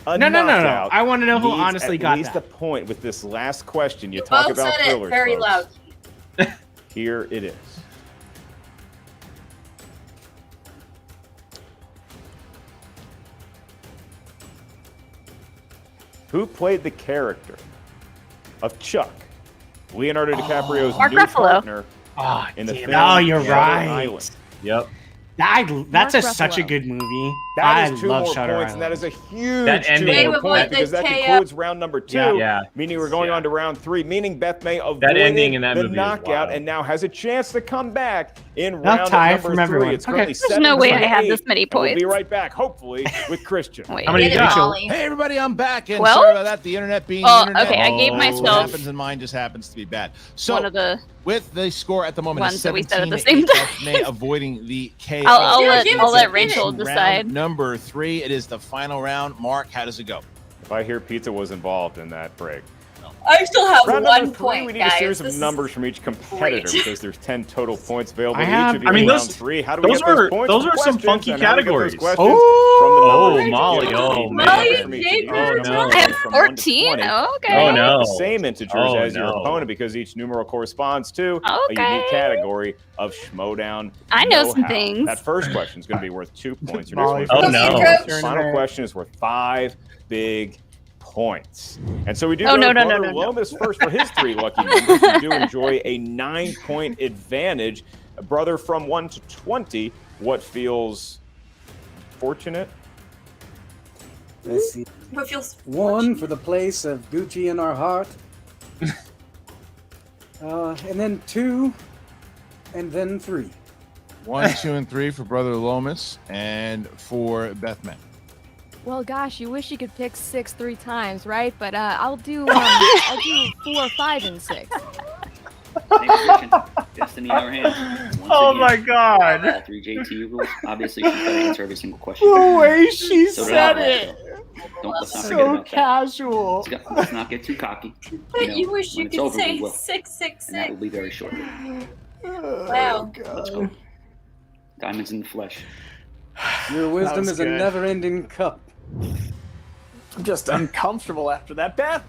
a No. knockout I want to know who needs honestly at got least that. a point with this last question. You You talk both about said thrillers, it very folks. loud. Here it is. Who played the character of Chuck, Leonardo DiCaprio's Mark new Ruffalo. partner Oh, in the damn. film Oh, you're Shutter right. Island? Yep. That's Mark such a Ruffalo. good movie. That is I 2 love more Shutter points, and that Island. is a huge That 2 ending- more Wait, points wait, because that KO. concludes round number 2. Yeah. Meaning we're going on to round 3, meaning Beth May avoided That ending in that the movie is knockout wild. and now has a chance to come back in I'll round tie number from 3. everyone. It's Okay. currently There's no way I have 7-8, this many and We'll be points. right back, hopefully, with Christian. Wait. How many Get you it, got? Molly. Hey, everybody, I'm back. And 12? sorry about that. The internet being Oh, the internet. okay, I gave That's what myself happens, and mine just happens to be bad. So, one of the. with the score at the moment, ones is that we said at the 17-8, same Beth May time. avoiding the KO. I'll let give it I'll to let me. Rachel Round decide. number 3. It is the final round. Mark, how does it go? If I hear pizza was involved in that break. I still have Round 1 number 3, point, we need guys. a series This of is numbers from each competitor great. because there's 10 total points available I to have- each of you I mean, in those- round 3. How do we those get those are- points? those from are some questions, funky and how do we get those categories. questions Oh, from the numbers that Molly, you oh, give me man. from each Jake, of you. oh, Numbers no. range I have from 1 to 14. 20. Oh, okay. Oh, You no. have the same integers Oh, as your no. opponent because each numeral corresponds to a Okay. unique category of Schmoedown. I know some know-how. things. That first question is going to be worth 2 points. Your Molly, next one is oh, worth no. 4. The final question is worth 5 big points. And so we do Oh, go no, to no, no, Brother no, no. Lomis first for his 3 lucky numbers. You do enjoy a 9-point advantage. Brother, from 1 to 20, what feels fortunate? Let's see. What feels 1 for the place of Gucci in our heart. And then 2, and then 3. 1, 2, and 3 for Brother Lomis and for Beth May. Well, gosh, you wish you could pick 6 3 times, right? But I'll do 4, 5, and 6. Same position. Destiny in our hands. Once Oh again, my god. all 3 JT rules. Obviously, she's got to answer every single question. the way she So did said I. it. Let's not forget So about that. casual. Let's not get too cocky. But you wish when you it's could over, we say will. 666. And that will be very shortly. Wow. Let's go. Diamonds in the flesh. Your wisdom was is a good. never-ending cup. I'm just uncomfortable after that. Beth,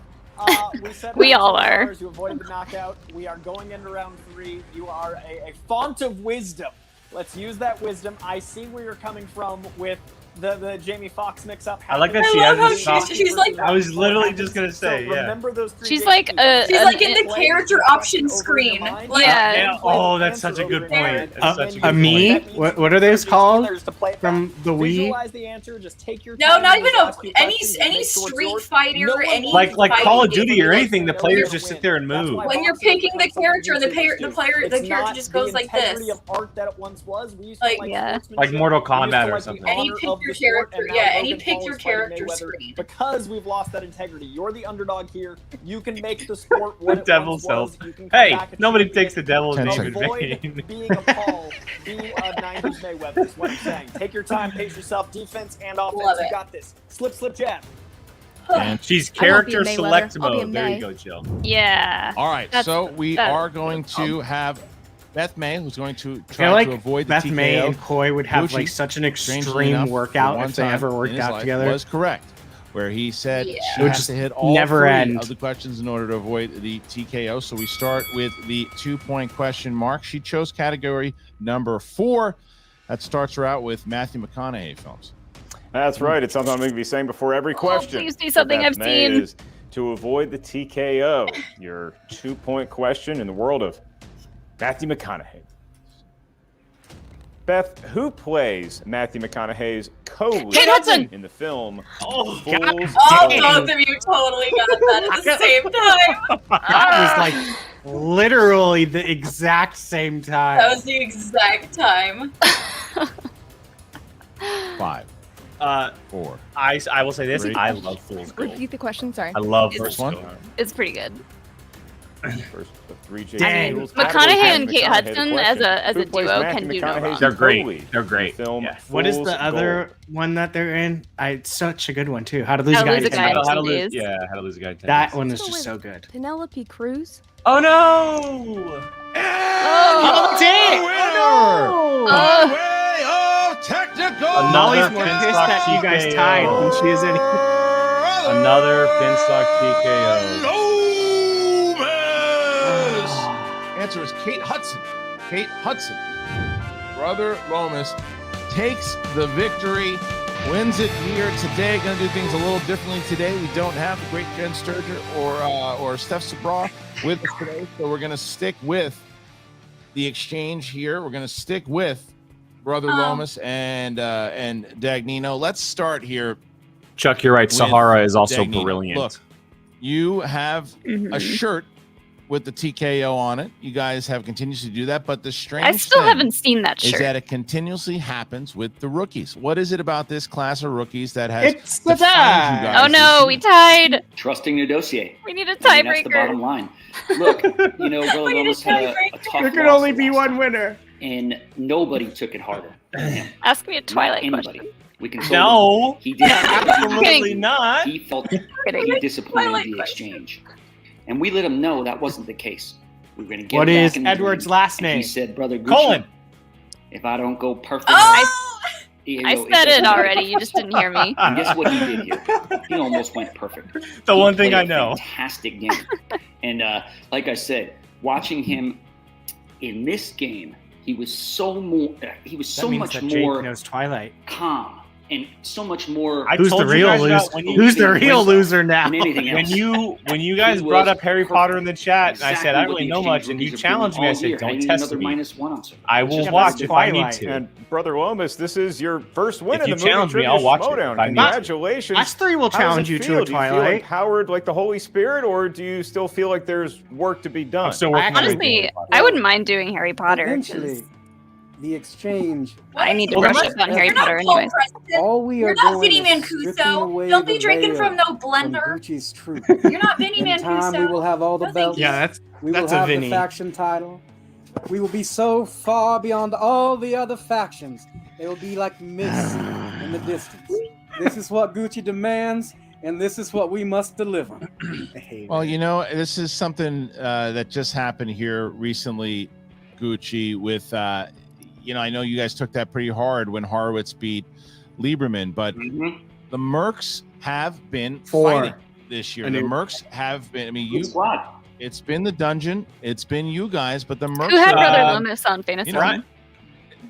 we said We round all 2 are. You avoided the knockout. We are going into round 3. You are a font of wisdom Let's use that wisdom. I see where you're coming from with the Jamie Foxx mix-up. I like that she has this top. She's like, I was literally just gonna say, yeah. Remember those three. She's like she's like in the character option screen. Like, yeah. Oh, that's such a good point. A me? What are those called? From the Wii? Visualize the answer. Just take your no, time. not even any Street Fighter, any like Call of Duty or anything. The players just sit there and move. When you're picking the character, the character just goes like this. Of art that it once was. We used like, like Mortal Kombat or something. Any pick your character, any pick your character screen. Because we've lost that integrity. You're the underdog here. You can make the sport what the devil's self. Hey, nobody takes the devil's name in vain. Being a Paul, being a 90s Mayweather is what I'm saying. Take your time, pace yourself, defense and offense. You got this. Slip, jab. And she's character select mode. There you go, Jill. Yeah. All right, so we are going to have Beth May, who's going to try to avoid the Beth TKO. May and Coy would have like such an extreme workout if they ever worked out together. Was correct, where he said she would has just to hit all never three end. of the questions in order to avoid the TKO. So we start with the 2-point question mark. She chose category number 4. That starts her out with Matthew McConaughey films. That's right. It's something I'm going to be saying before every question. Please do something I've seen. Is to avoid the TKO. Your 2-point question in the world of Matthew McConaughey. Beth, who plays Matthew McConaughey's co-lead in the film Fools Both of you totally got that at the same time. That was like literally the exact same time. That was the exact time. 5, 4. I will say this. 3. I love Fool's Gold. Repeat the question, sorry. I love First one. It's pretty good. First, the 3 Dang. rules. McConaughey and Kate McConaughey, the Hudson question. as Who a plays duo Matthew can do no McConaughey's wrong. They're great. co-lead They're great. in the film What is Fool's the other Gold? one that they're in? It's such a good one too. How to Lose a How to Guy Lose in a 10 Guy in Days. How to 10 lose? Days. Yeah, How to Lose a Guy in 10 That Days. one is Let's go just with so good. Penelope Cruz. Oh no! Oh, that's it! By way of technical. Molly's more pissed that you guys tied than she is any. Another Finstock TKO. Answer is Kate Hudson. Kate Hudson. Brother Lomis takes the victory, wins it here today. Going to do things a little differently today. We don't have the great Jen Sturger or Steph Sabra with us today, so we're going to stick with the exchange here. We're going to stick with Brother Lomis and Dagnino. Let's start here. Chuck, you're right. Sahara is also Dagnino. brilliant. Look, you have a shirt with the TKO on it. You guys have continued to do that, but the strange I still thing haven't seen that is shirt. that it continuously happens with the rookies. What is it about this class of rookies that has It's the defined you tie. guys? Oh no, we tied. Trusting your dossier. We need a I mean, that's the tiebreaker. bottom line. Look, you know, Brother Lomis had a tough There could loss only the be last one time, winner. and nobody took it harder than him. Ask me a Not Twilight anybody. question. We can No. he did. Absolutely not. He felt Kidding. disappointed in Twilight the question. exchange, and we let him know that wasn't the case. We were going to get What him is back in the Edward's ring, last and name? He said, "Brother Gucci, Colin. if I don't go perfect, I you I know, said it doesn't matter." already. You just didn't hear me. And guess what he did here? He almost went perfect. The He one thing played I a know. Fantastic game. And like I said, watching him in this game, he was so more. He was That so means much that Jake more knows Twilight. calm and so much more. Who's the real loser? Who's the real loser now? than anything else. When you guys He brought was up Harry Potter in the chat, and I said I don't really know much, and you challenged me. I said, "Don't test me. I will watch if I need to." And Brother Lomis, this is your first win If in you the movie challenge me, trivia I'll watch it Schmoedown. if I need to. Congratulations. Us three will How does it challenge you to feel? a Do you feel Twilight. empowered like the Holy Spirit, or do you still feel like there's work to be done? I'm still working on it. Honestly, I wouldn't mind doing Harry Potter. 'cause Eventually, the exchange. I need to Well, brush you're up on not Harry Potter Paul anyways. Preston. All we You're are not doing Vinny is stripping Mancuso. away Don't the be drinking veil from no from blender. Gucci's truth. You're not Vinny In time, we will Mancuso. have all the No, thank belts. you. Yeah, We will that's a have the Vinny. faction title. We will be so far beyond all the other factions. They will be like mist in the distance. This is what Gucci demands, and this is what we must deliver. Well, you know, this is something that just happened here recently, Gucci, with, you know, I know you guys took that pretty hard when Horowitz beat Lieberman, but the Mercs have been fighting this year. The Mercs have been, I mean, it's been the dungeon, it's been you guys, but the Mercs Who had are- Brother Lomis on Fantasy? you know,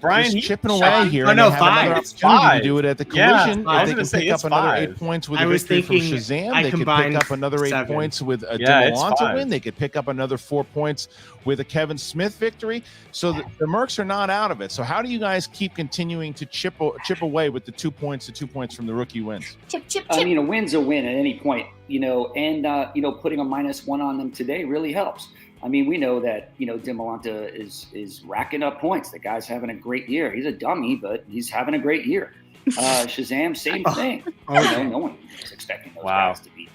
Brian, just chipping away here. Oh, and no, they have another 5. opportunity Five. to do it at the Yeah, collision. I If was they gonna can say pick it's up another 5. 8 points with I a was victory from thinking Shazam, I they could pick combined up another 8 7. points with a Yeah, it's Demolanta 5. win. They could pick up another 4 points with a Kevin Smith victory. So the Mercs are not out of it. So how do you guys keep continuing to chip away with the 2 points from the rookie wins? Chip, chip, I chip. mean, a win's a win at any point, and putting a -1 on them today really helps. I mean, we know that, Demolanta is racking up points. The guy's having a great year. He's a dummy, but he's having a great year. Shazam, same thing. No one was expecting those guys to be,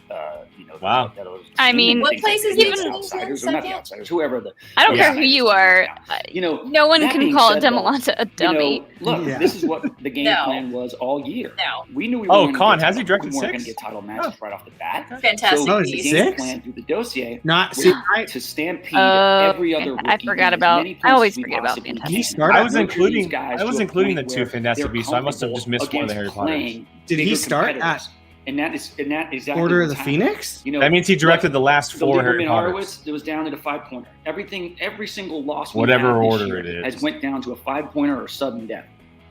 Wow. I mean, What places even even outsiders or not the outsiders, whoever the. I don't the care who outsiders you are, are. No one that can being call said, Demolanta a dummy. look, Yeah. this is what the game No. plan was all year. No. We knew we Oh, were Con, has he directed we weren't going 6? to get title matches right off the bat. Fantastic. So Oh, the is it game 6? plan through the dossier Not was see. to stampede every other I rookie forgot in as about. many I places always we forget about possibly Fantastic. He can. started. I was Nurture including these guys I was to a including the point 2 where Fantastic they're Beasts, so I must have just missed one of the Harry comfortable Potters. against playing Did he bigger start competitors. And that is exactly Order of what's the happening. Phoenix? That means he directed the last 4 Harry Lieberman Potters. Horowitz, it was down to the 5-pointer. Every single loss we Whatever have this order year it is. has went down to a 5-pointer or sudden death.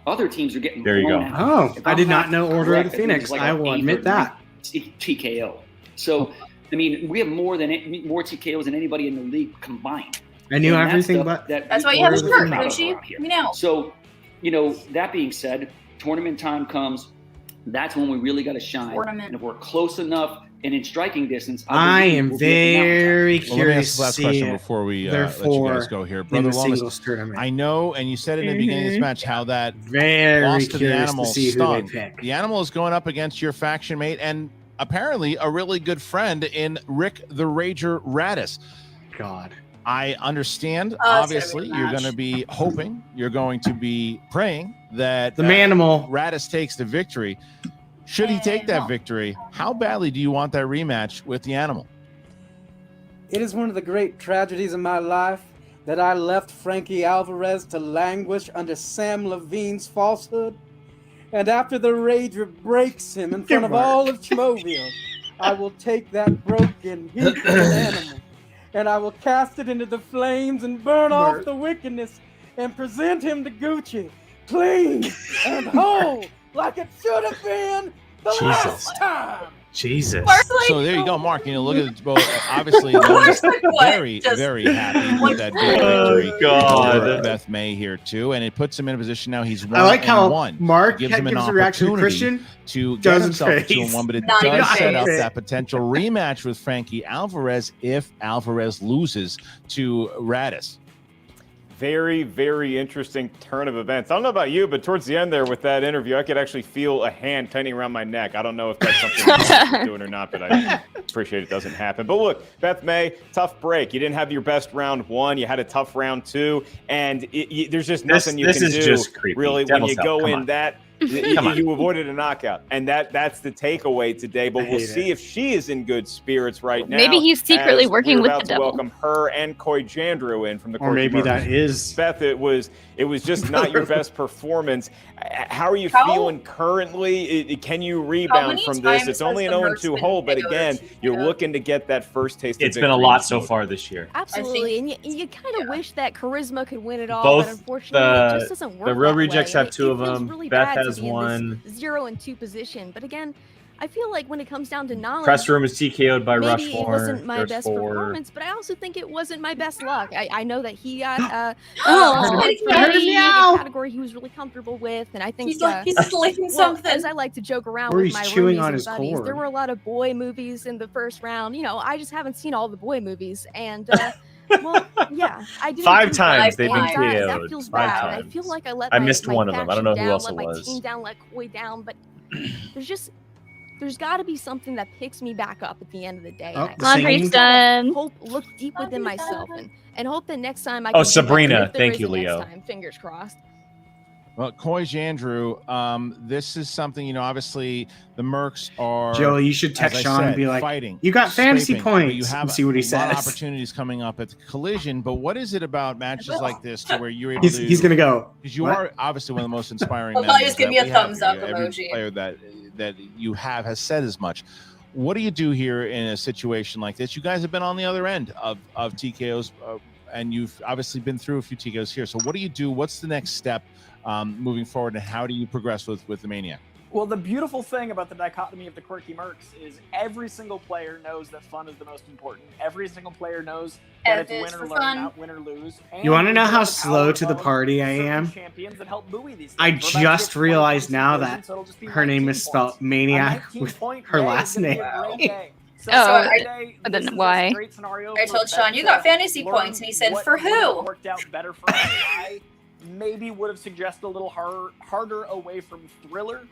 Other teams are getting There you blown go. out. Oh, If I I'm did not not know Order of correct, the I think Phoenix. it's like I an will 8 admit or that. 9 TKO. So, I mean, we have more TKOs than anybody in the league combined. I knew And that's everything stuff but. That's why you have a Order of the shirt, Phoenix. Gucci. around here. We know. So, that being said, tournament time comes. That's when we really got to shine. Tournament. And if we're close enough and in striking distance, I believe am we'll be at the mountaintop. very Well, let me ask curious the to last see question it. before we let you Therefore, guys go here. in Brother the Lomis, singles tournament. I know, and you said in the beginning of this match how that Very loss to the curious animal to see who stung. they pick. The animal is going up against your faction mate and apparently a really good friend in Rick the Rager Radis. God. I understand. Oh, it's gonna be a Obviously, you're match. going to be hoping, you're going to be praying that The Manimal. Radis takes the victory. Should he take that victory, how badly do you want that rematch with the animal? It is one of the great tragedies of my life that I left Frankie Alvarez to languish under Sam Levine's falsehood. And after the Rager breaks him in front of all of Schmoedown, I will take that broken, heaped animal and I will cast it into the flames and burn off the wickedness and present him to Gucci, clean and whole, like it should have been the last time. Jesus. So there you go, Mark. Look at it. Both. Obviously, Lomis very, very happy with that big victory. God. over Beth May here too, and it puts him in a position now. He's 1 I like how and 1. Mark gives gives him an a reaction to opportunity Christian. to get Doesn't himself to face. 2-1, but it Not even does set up face. that potential rematch with Frankie Alvarez if Alvarez loses to Radis. Very, very interesting turn of events. I don't know about you, but towards the end there with that interview, I could actually feel a hand tightening around my neck. I don't know if that's something you're doing or not, but I appreciate it doesn't happen. But look, Beth May, tough break. You didn't have your best round 1. You had a tough round 2, and there's just nothing you can do. This is just creepy. Really, Devil's when you Help. go Come in on. that. Come on. You avoided a knockout, and that's the takeaway today. But we'll see if she is in good spirits right now. Maybe he's secretly as working we're with about the to devil. welcome her and Coy Jandreau in from the Or Corky maybe Mercs. that is. Beth, it was just not your best performance. How are you feeling currently? Can you rebound many from this? times It's only has an the 0-2 Mercs hole, but been again, you're looking to get that first taste of It's been a victory lot in so Schmoedown. far this year. Absolutely, and you kind of wish that charisma could win it all, Both but unfortunately, it just doesn't work. the Real that Rejects way. have 2 of It feels them. really Beth bad to has be in 1. this 0-2 position, but again, I feel like when it comes down to knowledge, Press room is TKO'd by maybe Rushmore. it wasn't my There's best 4. performance, but I also think it wasn't my best luck. I know that he got Oh, a category he was really comfortable with, and I think he's licking well, something. as I like to joke around Or with he's my chewing roomies on and his buddies, cord. there were a lot of boy movies in the first round. I just haven't seen all the boy movies, and well, yeah, I didn't 5 do times that, they've been and that KO'd. feels 5 bad. times. I feel like I let I my, missed my one of them. I don't know who faction else down, it let was. my team down, let Coy down, but there's got to be something that picks me back up at the end of the day. Oh, and the I singing? just gotta Done. look deep within myself and hope that next time I Oh, can do better. Sabrina. If there Thank is you, a next Leo. time, fingers crossed. Well, Coy Jandreau, this is something, obviously the Mercs are, Joe, you should text as I Sean and said, be like, fighting, "You got fantasy scraping, but points," you have and see what he a lot of says. opportunities coming up at the collision, but what is it about matches like this to where you're able He's gonna go. because you What? are obviously one of the most inspiring Well, members just give that me a we have thumbs here. up Every emoji. player that you have has said as much. What do you do here in a situation like this? You guys have been on the other end of TKOs and you've obviously been through a few TKOs here. So what do you do? What's the next step moving forward, and how do you progress with the Maniac? Well, the beautiful thing about the dichotomy of the quirky mercs is every single player knows that fun is the most important. Every single player knows that it's win or learn, not win or lose. You want to know how slow to the party I am? I just realized now that her name is spelled Maniac with her last name. Oh, but then why? I told Sean, you got fantasy points, and he said, for who? Worked out better for us. I maybe would have suggested a little harder away from Thriller.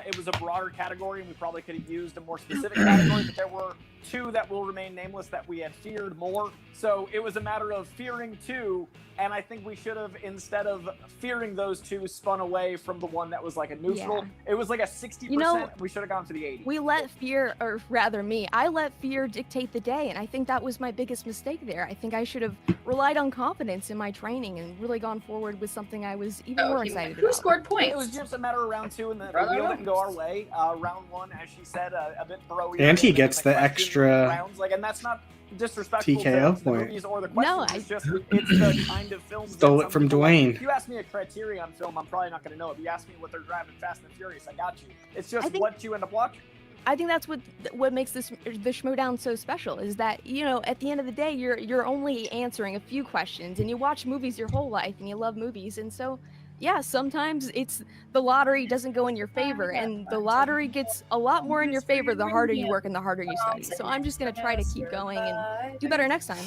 It was a broader category, and we probably could have used a more specific category, but there were two that will remain nameless that we had feared more. So it was a matter of fearing two, and I think we should have, instead of fearing those two, spun away from the one that was like a neutral. Yeah. It was like a 60%. We should have gone for the 80. We let fear, or rather me, I let fear dictate the day, and I think that was my biggest mistake there. I think I should have relied on confidence in my training and really gone forward with something I was even more excited about. Who scored points? It was just a matter of round two, and the wheel didn't go our way. Round one, as she said, a bit bro-y. And he gets the extra rounds, and that's not disrespectful TKO to the movies or the questions. No, it's the kind of film. Stole it from Dwayne. If you ask me a Criterion film, I'm probably not going to know it. If you ask me what they're driving Fast and Furious, I got you. It's just what you end up watching. I think that's what makes the Schmoedown so special, is that, at the end of the day, you're only answering a few questions, and you watch movies your whole life, and you love movies, and so yeah, sometimes it's the lottery doesn't go in your favor, and the lottery gets a lot more in your favor the harder you work and the harder you study. So I'm just going to try to keep going and do better next time.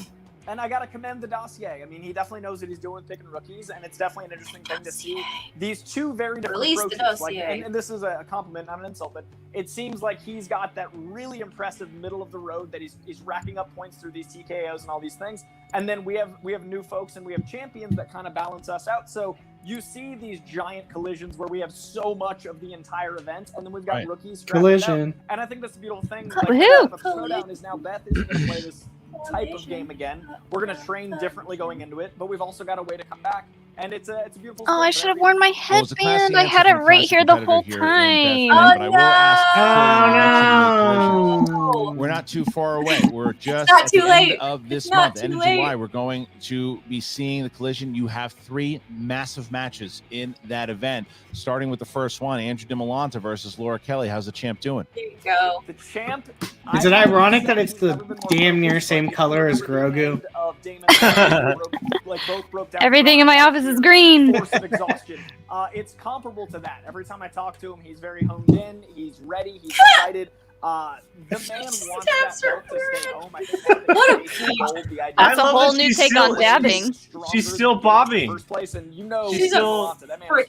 And I got to commend the dossier. I mean, he definitely knows what he's doing picking rookies, and it's definitely an interesting thing to see these two very different approaches. And this is a compliment, not an insult, but it seems like he's got that really impressive middle of the road that he's racking up points through these TKOs and all these things. And then we have new folks and we have champions that kind of balance us out. So you see these giant collisions where we have so much of the entire event, and then we've got rookies. Collision. And I think that's the beautiful thing. Schmoedown is now Beth isn't going to play this type of game again. We're going to train differently going into it, but we've also got a way to come back. And it's a beautiful. Oh, I should have worn my headband. I had it right here the whole time. Oh no! We're not too far away. We're just at the end of this month, end of July. We're going to be seeing the collision. You have 3 massive matches in that event, starting with the first one, Andrew DiMolanta versus Laura Kelly. How's the champ doing? There you go. The champ. Is it ironic that it's the damn near same color as Grogu? Everything in my office is green. Force of exhaustion. It's comparable to that. Every time I talk to him, he's very honed in. He's ready. He's excited. The man wants that belt to stay home. I think what a peach. That's a whole new take on dabbing. She's still bobbing. First place, and she's still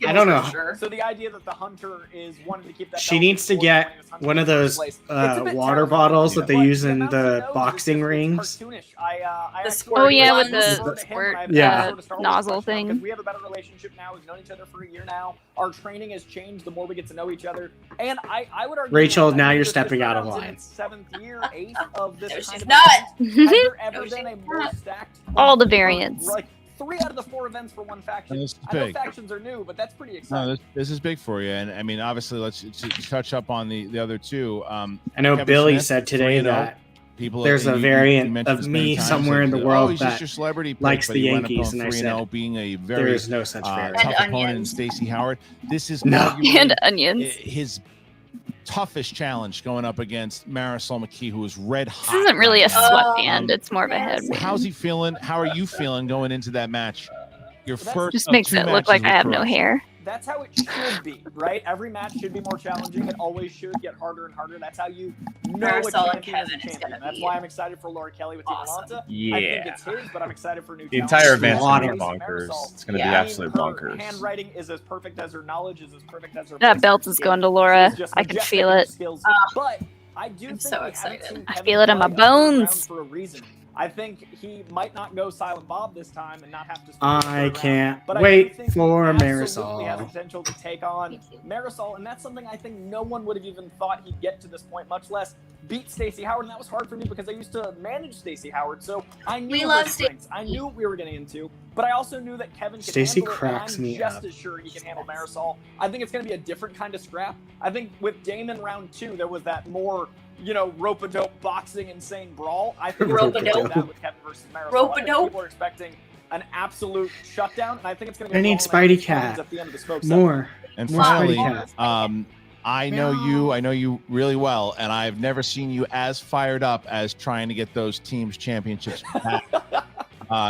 I don't know. So the idea that the hunter is wanting to keep that. She needs to get one of those water bottles that they use in the boxing rings. Oh yeah, with the squirt nozzle thing. We have a better relationship now. We've known each other for a year now. Our training has changed the more we get to know each other. And I would argue, Rachel, now you're stepping out of line. 7th year, 8th of this kind of not. Has there ever been a more stacked? All the variants. Like 3 out of the 4 events for one faction. I know factions are new, but that's pretty exciting. No, this is big for you. And I mean, obviously, let's touch up on the other two. I know Kevin Billy Smith said today that there's a variant of me somewhere in the world that your celebrity likes the Yankees, and I said being a very there is no such variant. Tough opponent in Stacey Howard. This is and onions. His toughest challenge going up against Marisol McKee, who is red hot. This isn't really a sweatband. It's more of a headband. How's he feeling? How are you feeling going into that match? Your first just makes it look like I have no hair. That's how it should be, right? Every match should be more challenging. It always should get harder and harder. That's how you know a champion is a champion. That's why I'm excited for Laura Kelly with DiMolanta. Yeah. I think it's his, but I'm excited for new. The entire event's going to be bonkers. It's going to be absolute bonkers. Handwriting is as perfect as her knowledge is as perfect as her. That belt is going to Laura. I can feel it. But I do think so excited. I feel it in my bones. For a reason. I think he might not go Silent Bob this time and not have to. I can't wait for Marisol. He has the potential to take on Marisol, and that's something I think no one would have even thought he'd get to this point, much less beat Stacey Howard. And that was hard for me because I used to manage Stacey Howard, so I knew her strengths. I knew what we were getting into, but I also knew that Kevin could handle it. Cracks me just as sure he can handle Marisol. I think it's going to be a different kind of scrap. I think with Damon round 2, there was that more, rope-a-dope boxing insane brawl. I think we're going to that with Kevin versus Marisol. Rope-a-dope. People are expecting an absolute shutdown, and I think it's going to I be need Spidey Cat. at the end of the smoke. More. And More finally, Spidey Cat. I know you really well, and I've never seen you as fired up as trying to get those teams championships back.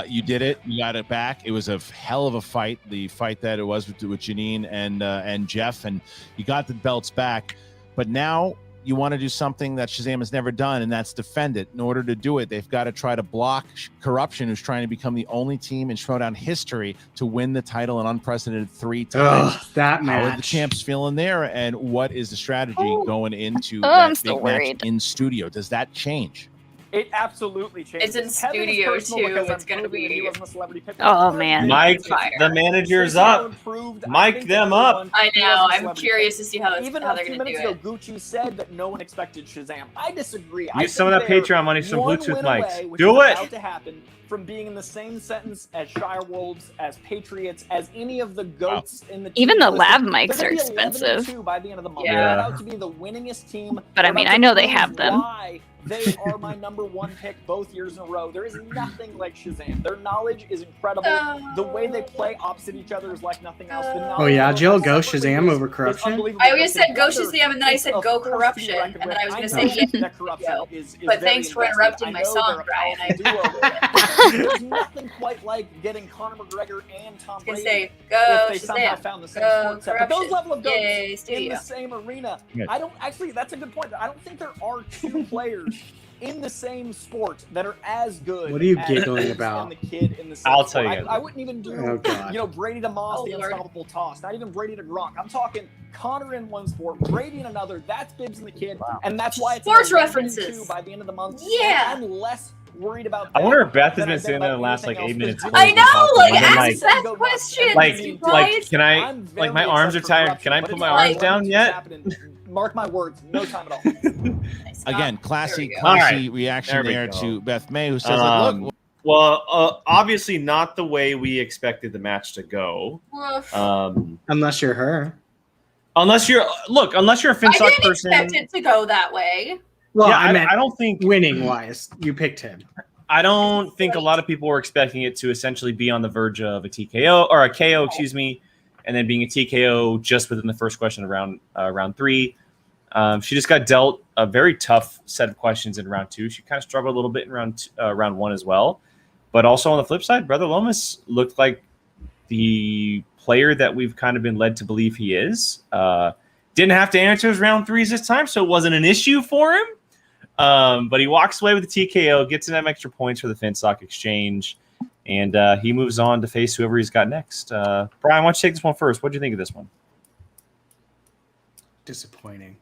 You did it. You got it back. It was a hell of a fight. The fight that it was with Janine and Jeff, and you got the belts back. But now you want to do something that Shazam has never done, and that's defend it. In order to do it, they've got to try to block Corruption, who's trying to become the only team in Schmoedown history to win the title an unprecedented 3 times. Ugh, that match. How are the champs feeling there, and what is the strategy going into I'm that still big match worried. in studio? Does that change? It absolely changes. It's in Kevin is studio, personal too. because It's I'm gonna proving that he be- wasn't a celebrity pick. Oh, man. Mike, Fire. the manager's Stacey up. Allen proved, I Mike think, them to up. everyone I he know. wasn't a I'm celebrity curious pick. to see how Even they're a few going to do minutes it. ago, Gucci said that no one expected Shazam. I disagree. Use some of that Patreon money, some one Bluetooth win mics. away, which Do is it. about to happen from being in the same sentence as Shire Wolves, as Patriots, as any of the goats in the team. Even the Listen, lav they're mics gonna are be 11-2 expensive. by the end of the month. Yeah. They're about to be the winningest team. But I They're mean, about I to know they prove have them. Why they are my number 1 pick both years in a row. There is nothing like Shazam. Their knowledge is incredible. The way they play opposite each other is like nothing else. The knowledge yeah, of Jill, them go separately Shazam is- over is Corruption? unbelievable. I always said go Together, Shazam, and then I it's said a go force to be Corruption, reckoned and then I was with. going to say know yeah. that Corruption Yo. is But very thanks for invested. interrupting I my know song, they're a Brian. powerful duo. There's nothing quite like getting Conor McGregor and Tom I was going Brady to say go if they somehow Shazam. found the same Go sport set. But those Corruption. level of goats Yay, in studio. the same arena, Yeah. I don't actually. That's a good point. I don't think there are 2 players in the same sport that are as good. What are you as giggling Gibbs about? And the kid in the same I'll tell sport. you guys. I wouldn't even do, Oh, God. Brady to Moss, Oh, the Lord. unstoppable toss. Not even Brady to Gronk. I'm talking Connor in one sport, Brady in another. That's Bibbs and the kid, and that's why it's Sports 11-2 references. by the end of the month. Yeah. And I'm less worried about. I wonder if Beth has than been I've sitting there the about last like anything 8 else, minutes. because I know, like, And then, ask Beth questions, you like, guys. can I, I'm like, my very arms are excited for tired. Can I Corruption, put but my it's arms down not yet? happening. Mark my words, no time at all. Nice. Again, There classy we go. classy All right. reaction There we there go. to Beth May, who says, like, look, Well, obviously not the way we expected the match to go. Woof. Unless you're her. Unless you're a I Finstock didn't person. expect it to go that way. Well, Yeah, I meant I don't think winning wise. You picked him. I don't think a lot of people were expecting it to essentially be on the verge of a TKO or a KO, excuse me, and then being a TKO just within the first question of round 3. She just got dealt a very tough set of questions in round 2. She kind of struggled a little bit in round 1 as well. But also on the flip side, Brother Lomis looked like the player that we've kind of been led to believe he is. Didn't have to answer his round 3s this time, so it wasn't an issue for him. But he walks away with the TKO, gets them extra points for the Finstock exchange, and he moves on to face whoever he's got next. Brian, why don't you take this one first? What do you think of this one? Disappointing.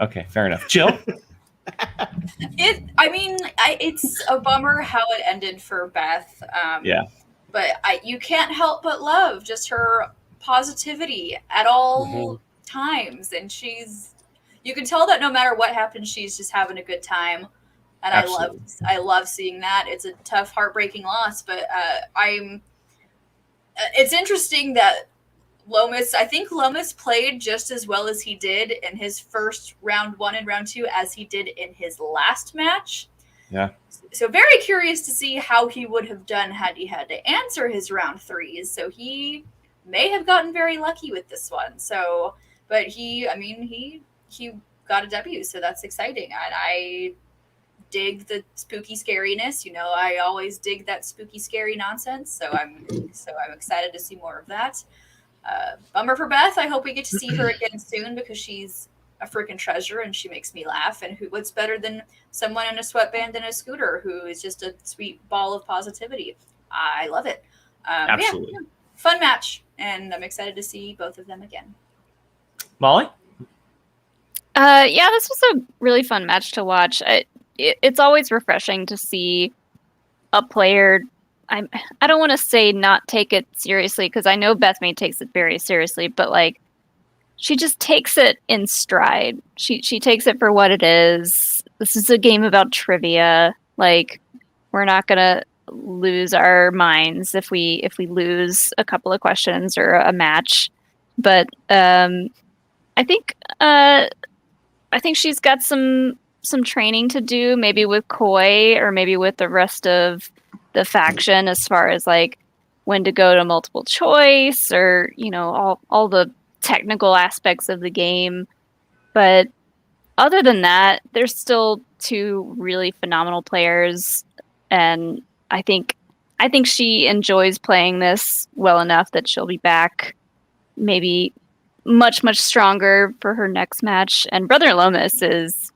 Okay, fair enough. Jill? It's a bummer how it ended for Beth. Yeah. But you can't help but love just her positivity at all times. And you can tell that no matter what happens, she's just having a good time. And Absolutely. I love seeing that. It's a tough, heartbreaking loss, but it's interesting that I think Lomis played just as well as he did in his first round 1 and round 2 as he did in his last match. Yeah. So very curious to see how he would have done had he had to answer his round 3s. So he may have gotten very lucky with this one. So, but he got a W, so that's exciting. And I dig the spooky scariness. I always dig that spooky, scary nonsense. So I'm excited to see more of that. Bummer for Beth. I hope we get to see her again soon because she's a freaking treasure and she makes me laugh. And what's better than someone in a sweatband and a scooter who is just a sweet ball of positivity? I love it. Absolutely. Yeah, fun match, and I'm excited to see both of them again. Molly? Yeah, this was a really fun match to watch. It's always refreshing to see a player. I don't want to say not take it seriously because I know Beth May takes it very seriously, but like she just takes it in stride. She takes it for what it is. This is a game about trivia. Like we're not gonna lose our minds if we lose a couple of questions or a match. But I think she's got some training to do, maybe with Koi or maybe with the rest of the faction, as far as like when to go to multiple choice or, all the technical aspects of the game. But other than that, there's still two really phenomenal players, and I think she enjoys playing this well enough that she'll be back maybe much, much stronger for her next match. And Brother Lomis is,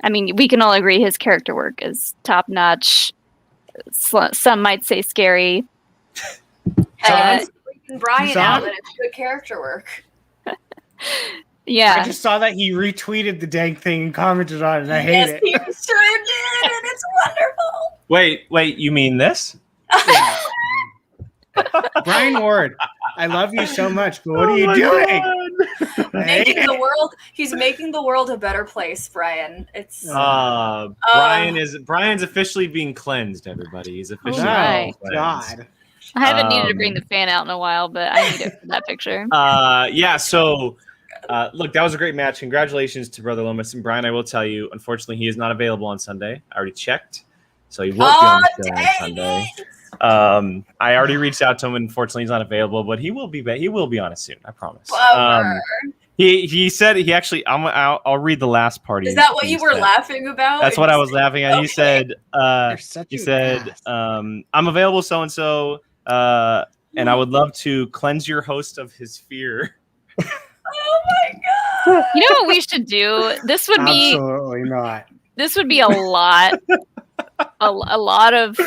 we can all agree his character work is top-notch. Some might say scary. Brian out that it's good character work. Yeah. I just saw that he retweeted the dang thing and commented on it, and I hate it. Yes, he sure did, and it's wonderful. Wait, you mean this? Brian Ward, I love you so much, but what are you doing? He's making the world a better place, Brian. It's Brian's officially being cleansed, everybody. He's officially being cleansed. God. I haven't needed to bring the fan out in a while, but I need it for that picture. So look, that was a great match. Congratulations to Brother Lomis. And Brian, I will tell you, unfortunately, he is not available on Sunday. I already checked. So he won't be on the show on Sunday. I already reached out to him, and unfortunately he's not available, but he will be back. He will be on it soon, I promise. He said he actually I'll read the last part. Is that what you were laughing about? That's what I was laughing at. Okay. He said I'm available so and so, and I would love to cleanse your host of his fear. Oh my god. You know what we should do? This would be absolutely not. This would be a lot of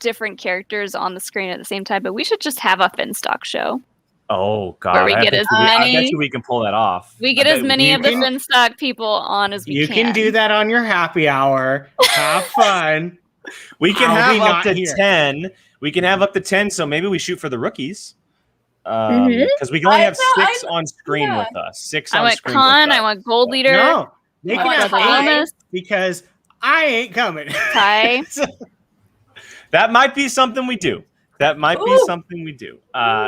different characters on the screen at the same time, but we should just have a Finstock show. Oh god. Where we get as many. I bet you we can pull that off. We get as many of the Finstock people on as we can. You can do that on your happy hour. Have fun. We can have up to 10. We can have up to 10, so maybe we shoot for the rookies. Because we can only have 6 on screen with us. 6 on screen. I want Gold Leader. No, they can have 8 because I ain't coming. Ty. That might be something we do.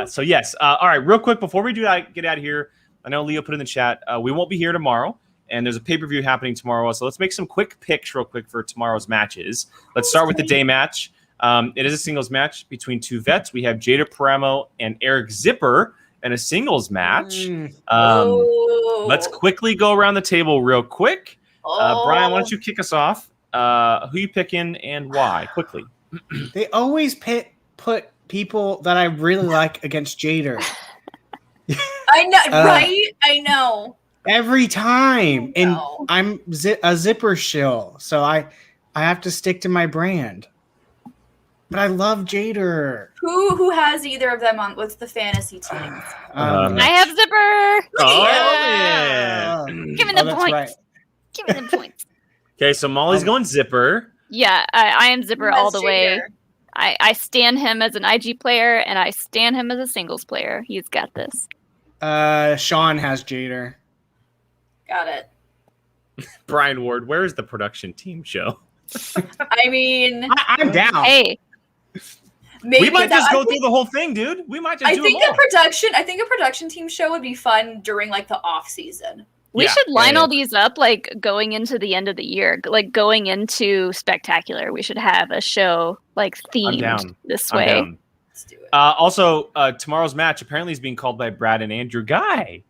So yes. All right, real quick before we do that, get out of here. I know Leo put in the chat. We won't be here tomorrow, and there's a pay-per-view happening tomorrow. So let's make some quick picks real quick for tomorrow's matches. Let's start with the day match. It is a singles match between two vets. We have Jada Paramo and Eric Zipper in a singles match. Let's quickly go around the table real quick. Brian, why don't you kick us off? Who you picking and why? Quickly. They always put people that I really like against Jader. I know, right? I know. Every time. And I'm a Zipper shill, so I have to stick to my brand. But I love Jader. Who has either of them on with the fantasy team? I have Zipper. Yeah. Give me the points. Right. Give me the points. Okay, so Molly's going Zipper. Yeah, I am Zipper all the way. I stand him as an IG player, and I stand him as a singles player. He's got this. Sean has Jader. Got it. Brian Ward, where is the production team show? I mean, I'm down. Hey. We might just go through the whole thing, dude. We might just do it all. I think a production team show would be fun during like the off season. We should line all these up like going into the end of the year, like going into Spectacular. We should have a show like themed this way. Let's do it. Also, tomorrow's match apparently is being called by Brad and Andrew Guy.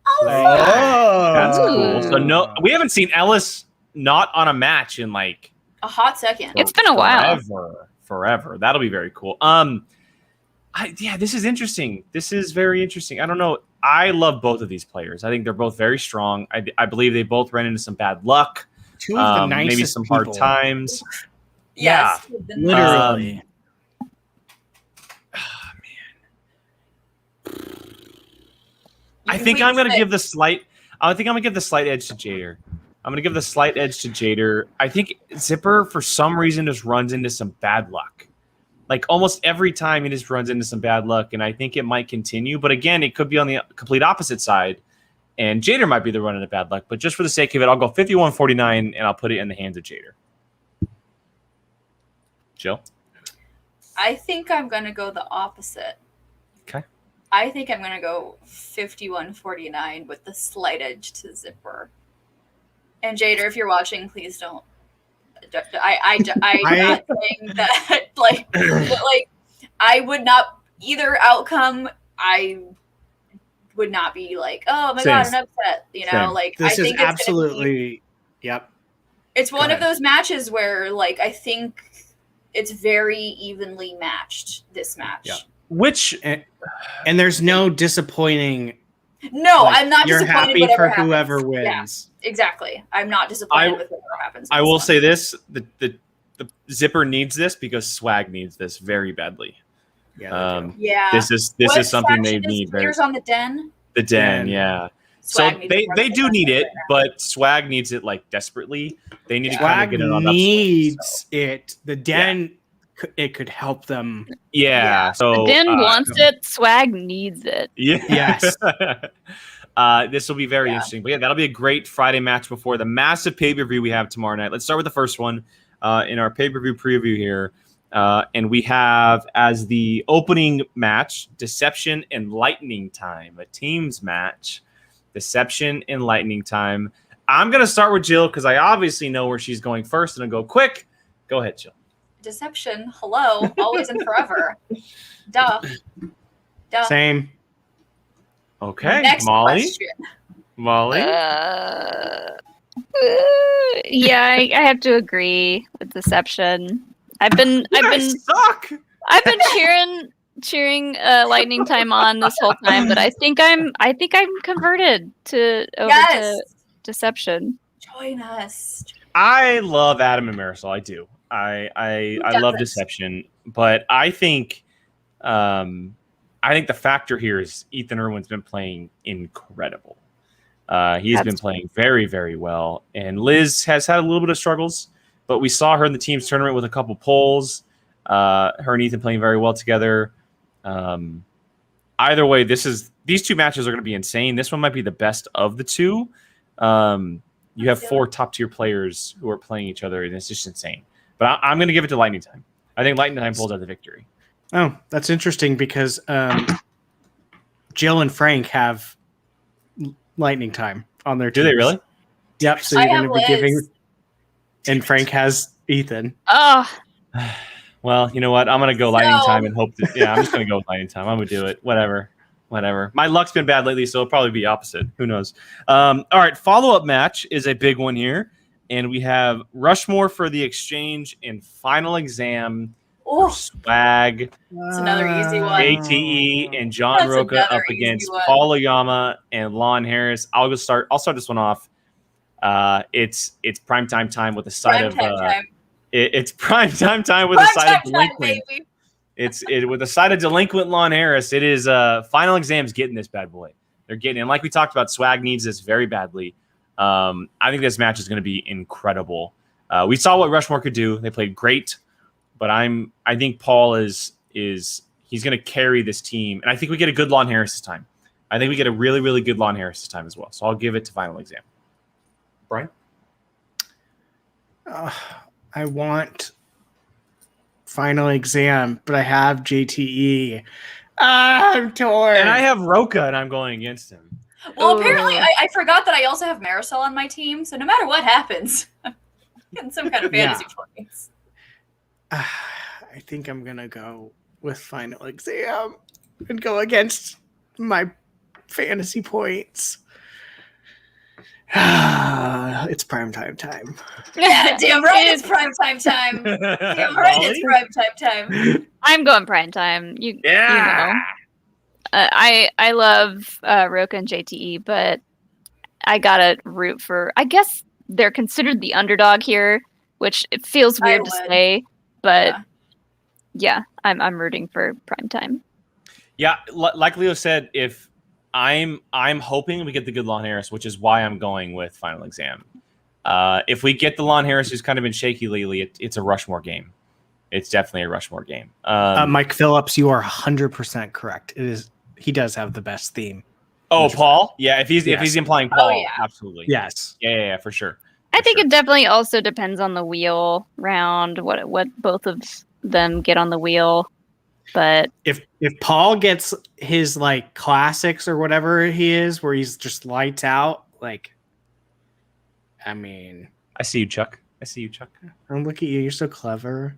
Oh, that's cool. So no, we haven't seen Ellis not on a match in like a hot second. It's been a while. Forever. That'll be very cool. This is interesting. This is very interesting. I don't know. I love both of these players. I think they're both very strong. I believe they both ran into some bad luck. Two of the nicest maybe some people. hard times. Yes, literally. I think I'm gonna give the slight edge to Jader. I think Zipper, for some reason, just runs into some bad luck. Like almost every time he just runs into some bad luck, and I think it might continue. But again, it could be on the complete opposite side, and Jader might be the run into bad luck. But just for the sake of it, I'll go 51-49, and I'll put it in the hands of Jader. Jill? I think I'm going to go the opposite. Okay. I think I'm going to go 51-49 with the slight edge to Zipper. And Jader, if you're watching, please don't. I'm not saying that, like I would not either outcome. I would not be like, oh my god, an upset. You know, Same. like This I is think absolutely. Yep. It's one Go of those matches where, like, I think it's very evenly matched. This match. Yeah. Which and there's no disappointing. No, like, I'm not you're disappointed. happy Whatever for happens. whoever wins. Yeah, exactly. I'm not disappointed with whatever happens. I will say this: the Zipper needs this because Swag needs this very badly. Yeah. Yeah. This is What something they faction is need very. Players on the Den. The Den, yeah. Swag So needs they it do need it, but Swag needs it like desperately. They need to kind of Swag get it on needs it. The Den, it could help them. Yeah. So Den wants it. Swag needs it. Yeah. Yes. This will be very interesting. But yeah, that'll be a great Friday match before the massive pay-per-view we have tomorrow night. Let's start with the first one in our pay-per-view preview here. And we have as the opening match, Deception and Lightning Time, a teams match. Deception and Lightning Time. I'm going to start with Jill because I obviously know where she's going first, and I'll go quick. Go ahead, Jill. Deception. Hello. Always and forever. Duh. Same. Okay. Next Molly. question. Molly. Yeah, I have to agree with Deception. I've been cheering Lightning Time on this whole time, but I think I'm converted over to Deception. Join us. I love Adam and Marisol. I do. I love Deception, but I think the factor here is Ethan Irwin's been playing incredible. He's been playing very, very well, and Liz has had a little bit of struggles, but we saw her in the team's tournament with a couple polls. Her and Ethan playing very well together. Either way, these two matches are going to be insane. This one might be the best of the two. You have 4 top-tier players who are playing each other, and it's just insane. But I'm going to give it to Lightning Time. I think Lightning Time pulls out the victory. Oh, that's interesting because Jill and Frank have Lightning Time on their teams. Do they really? Yep. So you're going to be giving, and Frank has Ethan. Oh. Well, you know what? I'm going to go Lightning Time and hope that. Yeah, I'm just going to go with Lightning Time. I'm going to do it. Whatever. My luck's been bad lately, so it'll probably be opposite. Who knows? All right. Follow-up match is a big one here, and we have Rushmore for the Exchange and Final Exam. Swag. It's another easy one. ATE and John Roca up against Paul Oyama and Lon Harris. I'll start this one off. It's primetime time with a side of it's primetime time with a side of delinquent. It's with a side of delinquent Lon Harris. It is Final Exam's getting this bad boy. They're getting, and like we talked about, Swag needs this very badly. I think this match is going to be incredible. We saw what Rushmore could do. They played great. But I think Paul is he's going to carry this team, and I think we get a good Lon Harris this time. I think we get a really, really good Lon Harris this time as well. So I'll give it to Final Exam. Brian, I want Final Exam, but I have JTE. I'm torn, and I have Roca, and I'm going against him. Well, apparently I forgot that I also have Marisol on my team. So no matter what happens, I'm getting some kind of fantasy points. I think I'm going to go with Final Exam and go against my fantasy points. It's primetime time. Yeah, damn right it's primetime time. Damn right it's primetime time. I'm going primetime. You know. I love Roca and JTE, but I got to root for... I guess they're considered the underdog here, which it feels weird to say. But yeah, I'm rooting for primetime. Yeah, like Leo said, if I'm hoping we get the good Lon Harris, which is why I'm going with Final Exam. If we get the Lon Harris, who's kind of been shaky lately, it's a Rushmore game. It's definitely a Rushmore game. Mike Phillips, you are 100% correct. It is. He does have the best theme. Oh, Paul? Yeah, if he's implying Paul, absolutely. Yes. Yeah, for sure. I think it definitely also depends on the wheel round, what both of them get on the wheel. But if Paul gets his like classics or whatever he is, where he's just lights out, like, I mean, I see you, Chuck. Oh, look at you! You're so clever.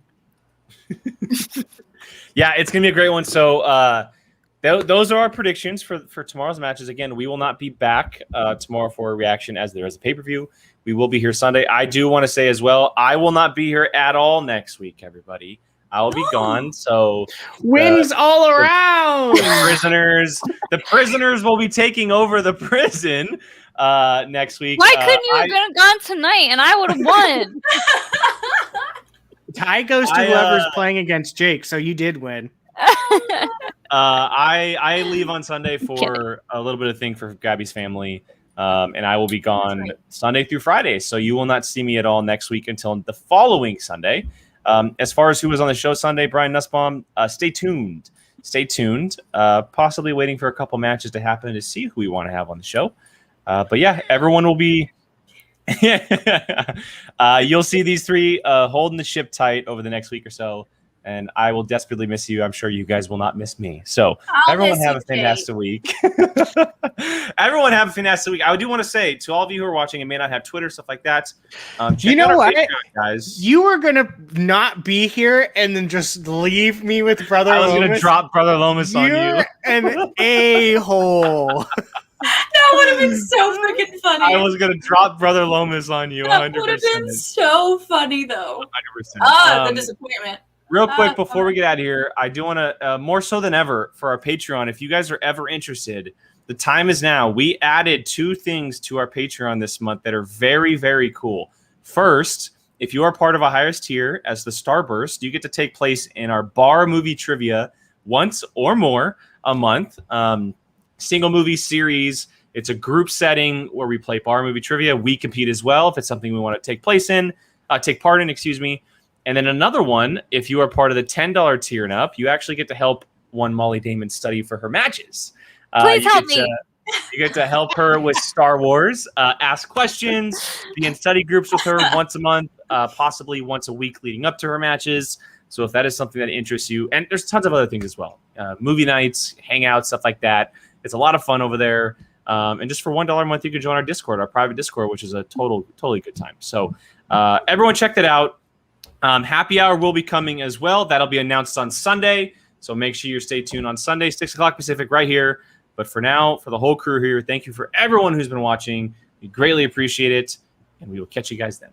Yeah, it's gonna be a great one. So those are our predictions for tomorrow's matches. Again, we will not be back tomorrow for a reaction as there is a pay-per-view. We will be here Sunday. I do want to say as well, I will not be here at all next week, everybody. I will be gone. So wins all around. The prisoners will be taking over the prison next week. Why couldn't you have gone tonight and I would have won? Tie goes to whoever's playing against Jake, so you did win. I leave on Sunday for a little bit of thing for Gabby's family, and I will be gone Sunday through Friday. So you will not see me at all next week until the following Sunday. As far as who was on the show Sunday, Brian Nussbaum, stay tuned. Stay tuned. Possibly waiting for a couple matches to happen to see who we want to have on the show. But yeah, everyone will be. You'll see these three holding the ship tight over the next week or so. And I will desperately miss you. I'm sure you guys will not miss me. So everyone have a fantastic week. Everyone have a fantastic week. I do want to say to all of you who are watching and may not have Twitter, stuff like that. You know what, Patreon, guys? You were going to not be here and then just leave me with Brother Lomis. I was going to drop Brother Lomis on you. You're an a-hole. That would have been so freaking funny. I was going to drop Brother Lomis on you. That 100%. would have been so funny, though. 100%. The disappointment. Real quick, before we get out of here, I do want to, more so than ever, for our Patreon, if you guys are ever interested, the time is now. We added 2 things to our Patreon this month that are very, very cool. First, if you are part of a highest tier as the Starburst, you get to take place in our bar movie trivia once or more a month. Single movie series. It's a group setting where we play bar movie trivia. We compete as well if it's something we want to take part in, excuse me. And then another one, if you are part of the $10 tier and up, you actually get to help one Molly Damon study for her matches. Please help me. You get to help her with Star Wars, ask questions, be in study groups with her once a month, possibly once a week leading up to her matches. So if that is something that interests you, and there's tons of other things as well. Movie nights, hangouts, stuff like that. It's a lot of fun over there. And just for $1 a month, you can join our Discord, our private Discord, which is a totally good time. So everyone check that out. Happy hour will be coming as well. That'll be announced on Sunday. So make sure you stay tuned on Sunday, 6 o'clock Pacific, right here. But for now, for the whole crew here, thank you for everyone who's been watching. We greatly appreciate it. And we will catch you guys then.